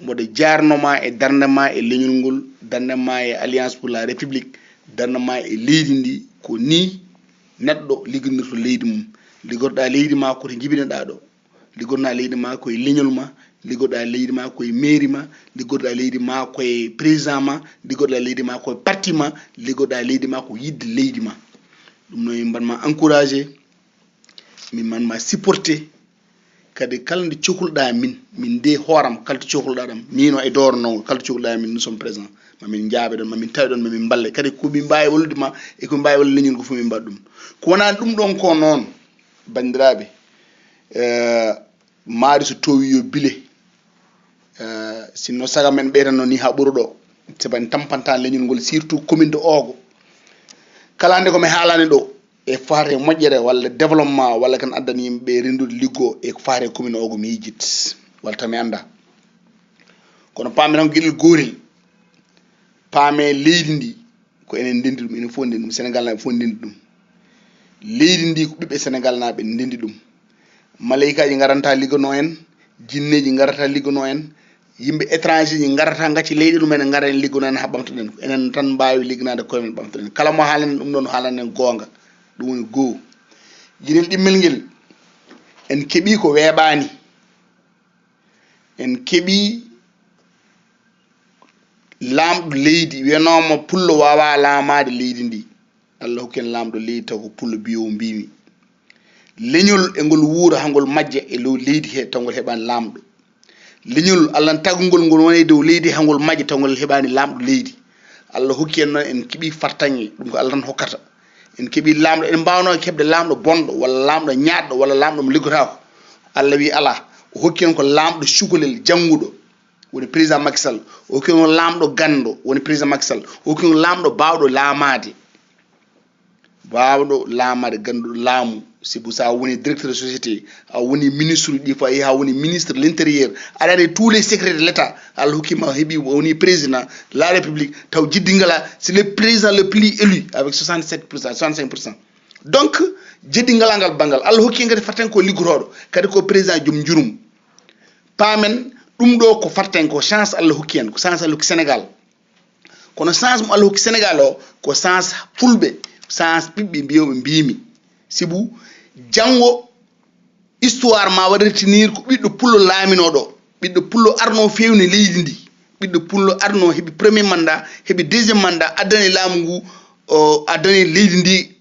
mboɗo jarnoma e darde ma e leñol ngol darde ma e alliance pour la république darde ma e leydi ndi ko ni neɗɗo liggodirto leydi mum liggorɗa leydi ma koto jibinoɗa ɗo liggorɗa leydi ma koye leñol ma liggoɗa leydi ma koye mairie ma liggoɗa leydi ma koye président ma liggoɗa leydi ma koye parti ma liggoɗa leydi ma ko yidde leydi ma ɗum noon mbanma encouragé min manma supporté kadi kala nde cohluɗa min de hooram kala to cohluɗa ɗam mino e dooro nongo kala to cohluɗa min nous sommes présent mamin jaaɓe ɗon mamin tawi ɗon mamin balle kadi komin mbawi wallude ma e komin mbawi wallude leñol ko fof min mbaɗa ɗum ko wona ɗum ɗon ko noon bandiraɓe maari so towi yo bile sinno saga men ɓeytanno ni ha ɓuuro ɗo sabu en tampanta leñol ngol surtout commune de Ogo kala nde komi haalani ɗo e faate moƴƴere walla développement walla kan addani yimɓe rendude liggo e ko faate commune Ogo mi yijit walla tami anda kono paami tan ko gueɗel gotel paame leydi ndi ko enen ndendi ɗum enen fof ndendi ɗum Sénégal naɓe fof ndendi ɗum leydi ndi ko ɓiɓɓe Sénégal naɓe ndendi ɗum malayikaji garanta liggono en jinneji garata liggono en yimɓe étranger ji garata gacci leydi ɗum enen gara en liggono en ha ɓamtoɗen enen tan mbawi ligganade koye men ɓamtoɗen kala mo haalani ɗum ɗon haalani en gonga ɗum woni goho jinel ɗimmel ngel en keeɓi ko weeɓani en keeɓi lamɗo leydi wiyanoma pullo wawa lamade leydi ndi Allah hokki en lamɗo leydi taw ko pullo biyowo mbimi leñol e ngol wuura hangol majja e low leydi he tawgol heɓani lamɗo leñol Allah tagugol ngol woni dow leydi hangol majja tawgol heɓani lamɗo leydi Allah hokki en noon en keeɓi fartaŋe ɗum ko Allah tan hokkata en keeɓi lamɗo en mbawno keɓde lamɗo bonɗo walla lamɗo ñaɗɗo walla lamɗo mo liggotako Allah wi ala o hokki en ko lamɗo cukalel jangguɗo woni président Macky Sall o hokki en lamɗo ganɗo woni président Macky Sall o hokki en lamɗo bawɗo lamade ganduɗo laamu sibu sa woni directeur de société a woni ministre ɗi fo a yeehi ha woni ministre de l'intérieur aɗa andi tous les secrets de l'état Allah hokkima heeɓi woni président la république taw jiddi ngala c'est le président le plus élu avec 67% 65%. Donc jiddi ngala ngal bangal Allah hokki ngati farten ko liggotoɗo kadi ko président joom jurum pamen ɗum ɗo ko farten ko chance Allah hokki en ko chance Allah hokki Sénégal kono chance mo Allah hokki Sénégal o ko chance fulɓe chance ɓiɓɓe mbiyoɓe mbimi sibu jango histoire ma waɗa retenir ko ɓiɗɗo pullo laaminoɗo ɓiɗɗo pullo arno fewni leydi ndi ɓiɗɗo pullo arno heeɓi premier mandat heeɓi deuxiéme mandat addani laamu ngu addani leydi ndi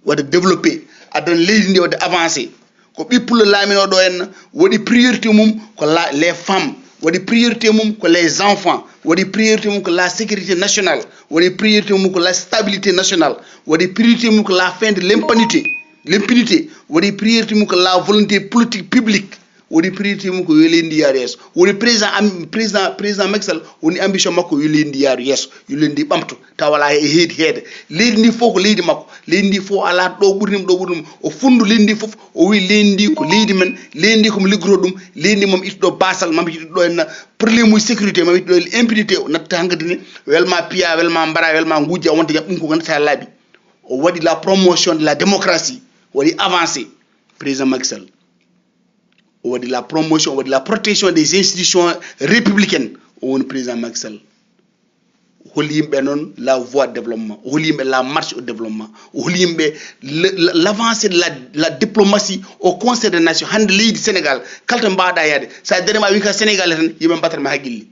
waɗa développé addani leydi ndi waɗa avancé ko ɓi pullo laaminoɗo en waɗi priorité mum ko les femmes waɗi priorité mum ko les enfants waɗi priorité mum ko la sécurité nationale waɗi priorité mum ko la stabilité nationale waɗi priorité mum ko la fin de l'impunité l'impunité woni priorité mum ko la volonté politique publique woni priorité mum ko yo leydi yaaru yeeso woni président Macky Sall woni ambition makko yo leydi yaaru yeeso yo leydi ɓamto taw wala e heedi heede leydi ndi fof ko leydi makko leydi ndi fof ala ɗo ɓurnim o fundu leydi ndi fof o wi leydi ndi ko leydi men leydi ndi komi liggoto ɗum leydi ndi mami ittuɗo basal mami ittuɗo en probléme uji sécurité mami ittuɗo impunité o natta hankadi ni welma piya welma mbara welma gujja wonta yaɓ ɗum ko gandata laaɓi o waɗi la promotion de la démocratie waɗi avancé président Macky Sall o waɗi la promotion o waɗi la protection des institutions républicaines o woni président Macky Sall holi yimɓe noon la voie de développement o holi yimɓe la marche au développement o holi yimɓe l'avancée de la diplomatie au conseil des nations hande leydi Sénégal kala to mbawɗa yaade sa darima wi ka Sénégal tan yimɓe mbattatma haqqille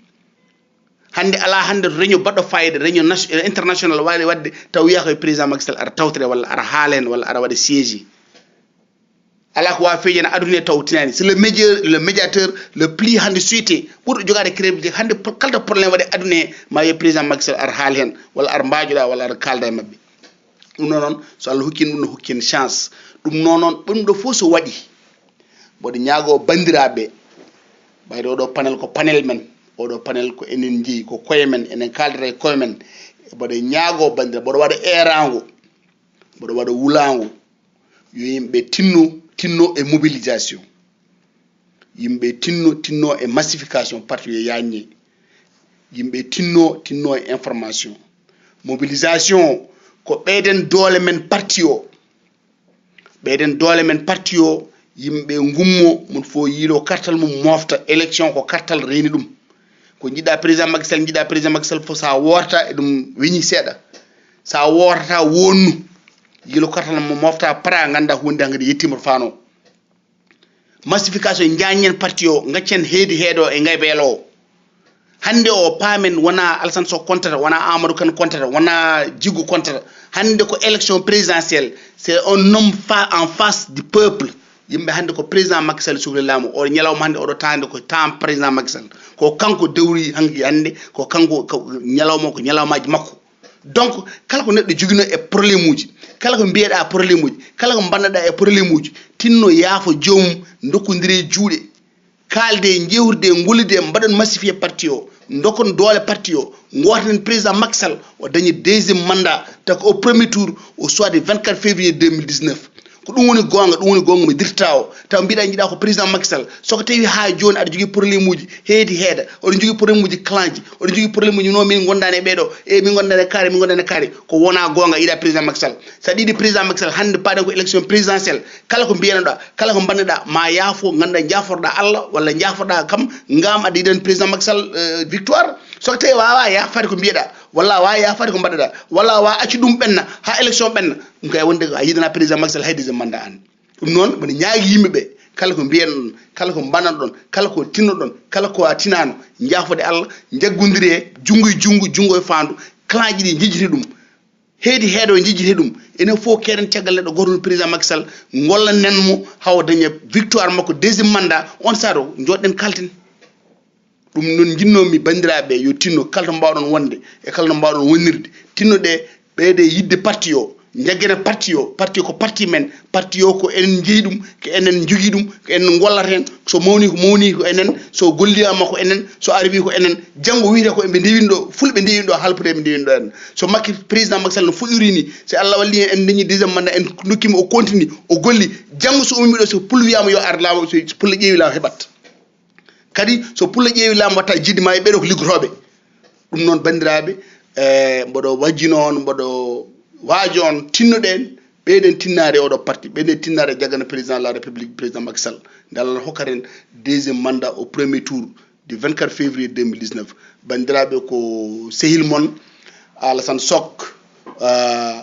hande ala hande réunion baɗɗo fayida réunion international wawi wadde taw wiya koye président Macky Sall ara tawtore walla ara haala hen walla ara waɗa siége ala ko wawi feejene aduna tawtinani c'est le médiateur le plus hande suité ɓurɗo jogade crédibilité hande kalta probléme waɗe aduna he ma wiye président Macky Sall ara haala hen walla ara mbajoɗa walla ara kalda e mabɓe ɗum noon so Allah hokkini ɗum no hokkien chance ɗum noon ɗum ɗo fof so waɗi mboɗo ñaago bandiraɓe ɓayde oɗo panel ko panel men oɗo panel ko enen jeeyi ko koye men enen kaldata e koye men mboɗo ñaago bandira mboɗo waɗa erago mboɗo waɗa wulago yo yimɓe tinno e mobilisation yimɓe tinno e massification parti yo yaññe yimɓe tinno e information mobilisation ko ɓeyden doole men parti o yimɓe gummo mon fo yiilo kartal mum mofta élection ko kartal reyni ɗum ko jiɗɗa président Macky Sall fof sa worta e ɗum weñi seeɗa sa wortata wonnu yilo kartal mo mofta para ganda hunde hankadi yettima to fano massification jañen parti o gaccen heedi heeɗo e ngaybeelo o hande o paamen wona Alassane Sow kontata wona Amadou Kane kontata wona Djigo kontata hande ko élection présidentielle c'est un homme en face du peuple yimɓe hande ko président Macky Sall sohli laamu o ñalawma hande oɗo tande ko temps président Macky Sall ko kanko dewri hande ko kanko ñalawma ko ñalawmaji makko donc kala ko neɗɗo jogino e probléme uji kala ko mbiyeɗa probléme uji kala ko banneɗa e probléme uji tinno yaafo joomum dokkodiri juuɗe kalde jewurde gollide mbaɗon massifié parti o dokon doole parti o gotanen président Macky Sall o dañi deuxiéme mandat tako au premier tour au soir du 24 février 2019 ko ɗum woni gonga mi dirta o taw mbiɗa jiiɗa ko président Macky Sall soko tawi ha joni aɗa jogui probléme uji heedi heeda oɗon jogui probléme uji clanji oɗon jogui probléme uji no min gondani e ɓeɗo e min gondani e kaari ko wona gonga yiiɗa président Macky Sall sa ɗiɗi président Macky Sall hande paɗen ko élection présidentielle kala ko mbiyanoɗa kala ko banneɗa ma yaafo ganda jaforɗa Allah walla jaforɗa kam ngam aɗa yiɗan président Macky Sall victoire soko tawi wawa yafade ko mbiyeɗa walla wawi yafade ko mbaɗɗa walla wawa accu ɗum ɓenna ha élection ɓenna ɗum kay wonde a yidana président Macky Sall hay deuxiéme mandat an ɗum noon mbiɗa ñaagui yimɓeɓe kala ko mbiyen ɗon kala ko mbanan ɗon kala ko tinno ɗon kala ko a tinano jafode Allah jaggodiri e junggo e fandu clan ji ɗi jejjiti ɗum heedi heeɗo jejjiti ɗum enen fof keɗen caggal neɗɗo goto no président Macky Sall gollanen mo hawo daña victoire makko deuxiéme mandat on saato joɗɗen kalten ɗum noon jinnomi bandiraɓe yo tinno kala to mbawɗon wonde e kala no mbawɗon wonirde tinnoɗe ɓeyde yidde parti o jaggene parti o ko parti men parti o ko enen jeeyi ɗum ko enen jogui ɗum ko enen gollata hen so mawni ko enen so golliyama ko enen so arrivi ko enen janggo wiite ko ɓe ndewinɗo fulɓe ndewinɗo halpude ɓe ndewinɗo en so makki président Macky Sall no fuɗɗori ni so Allah walli en dañi deuxiéme mandat en dokkima o continue o golli janggo so ummiɗo so pullo wiyama yo ar laamu so pullo ƴeewi laamu heɓat kadi so pullo ƴeewi laamu watta jiddi ma e ɓeɗo ko liggotoɓe ɗum noon bandiraɓe mboɗo wajjino on mboɗo waajo on tinnoɗen ɓeyden tinnare oɗo parti ɓeyden tinnare jagana président de la république président Macky Sall nde Allah hokkaren deuxiéme mandat au premier tour du 24 février 2019 bandiraɓe ko sehil mon Alassane Sok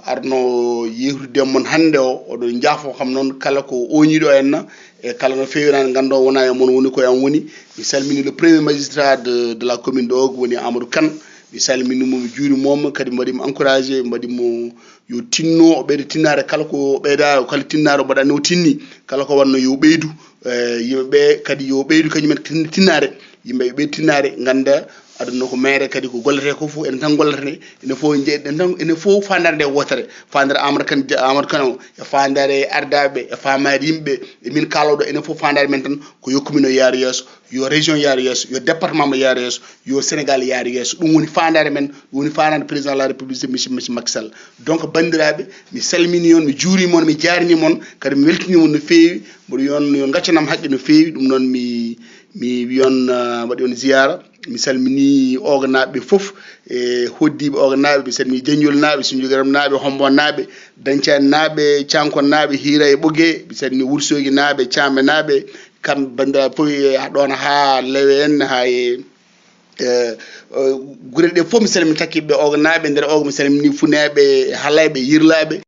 arno yewtude mon hande o oɗo jaafo kam noon kala ko oñiɗo en e kala no fewirani gando wona e mon woni koye am woni mi salmini le premier magistrat de la commune ɗo woni Amadou Kane mi salminimo mi juurimoma kadi mbaɗimo encouragé mbaɗimo yo tinno o ɓeyde tinnare kala ko ɓeyda kala tinnare o mbaɗani o tinni kala ko wanno yo ɓeydu yimɓeɓe kadi yo ɓeydu kañumen tinnare yimɓe ɓe tinnare ganda aduna ko mere kadi ko gollete ko fu en tan gollete ene fo jeeɗen tan ene fo fandare wotere fandare Amadou Kane e fandare ardaɓe e famare yimɓe e min kaloɗo ene fo fandare men tan ko yokkumino yaari yesso yo région yaari yesso yo département mo yaari yesso yo Sénégal yaari yesso ɗum woni fandare men ɗum woni fandare président de la république monsieur Macky Sall donc bandiraɓe mi salmini on mi juurima on mi jarini mon kadi mi weltinima on no feewi mboɗo yon yo gaccanam haqqe no feewi ɗum noon mi wiyon waɗi on ziyara mi salmini oganaɓe fof e hoddiɓe oganaɓe mi salmini Diagnol naɓe Sindiougaram naɓe Hombon naɓe Dañcani naɓe Cankon naɓe Hira e Ɓogué mi salmini Wourossogui naɓe Thiamé naɓe kamɓe bandiraɓe fof ɗon ha Lewe en ha e gure ɗe fof mi salmini takkiɓe oganaɓe nder oga mi salmini Funeɓe Halayɓe Yirlaɓe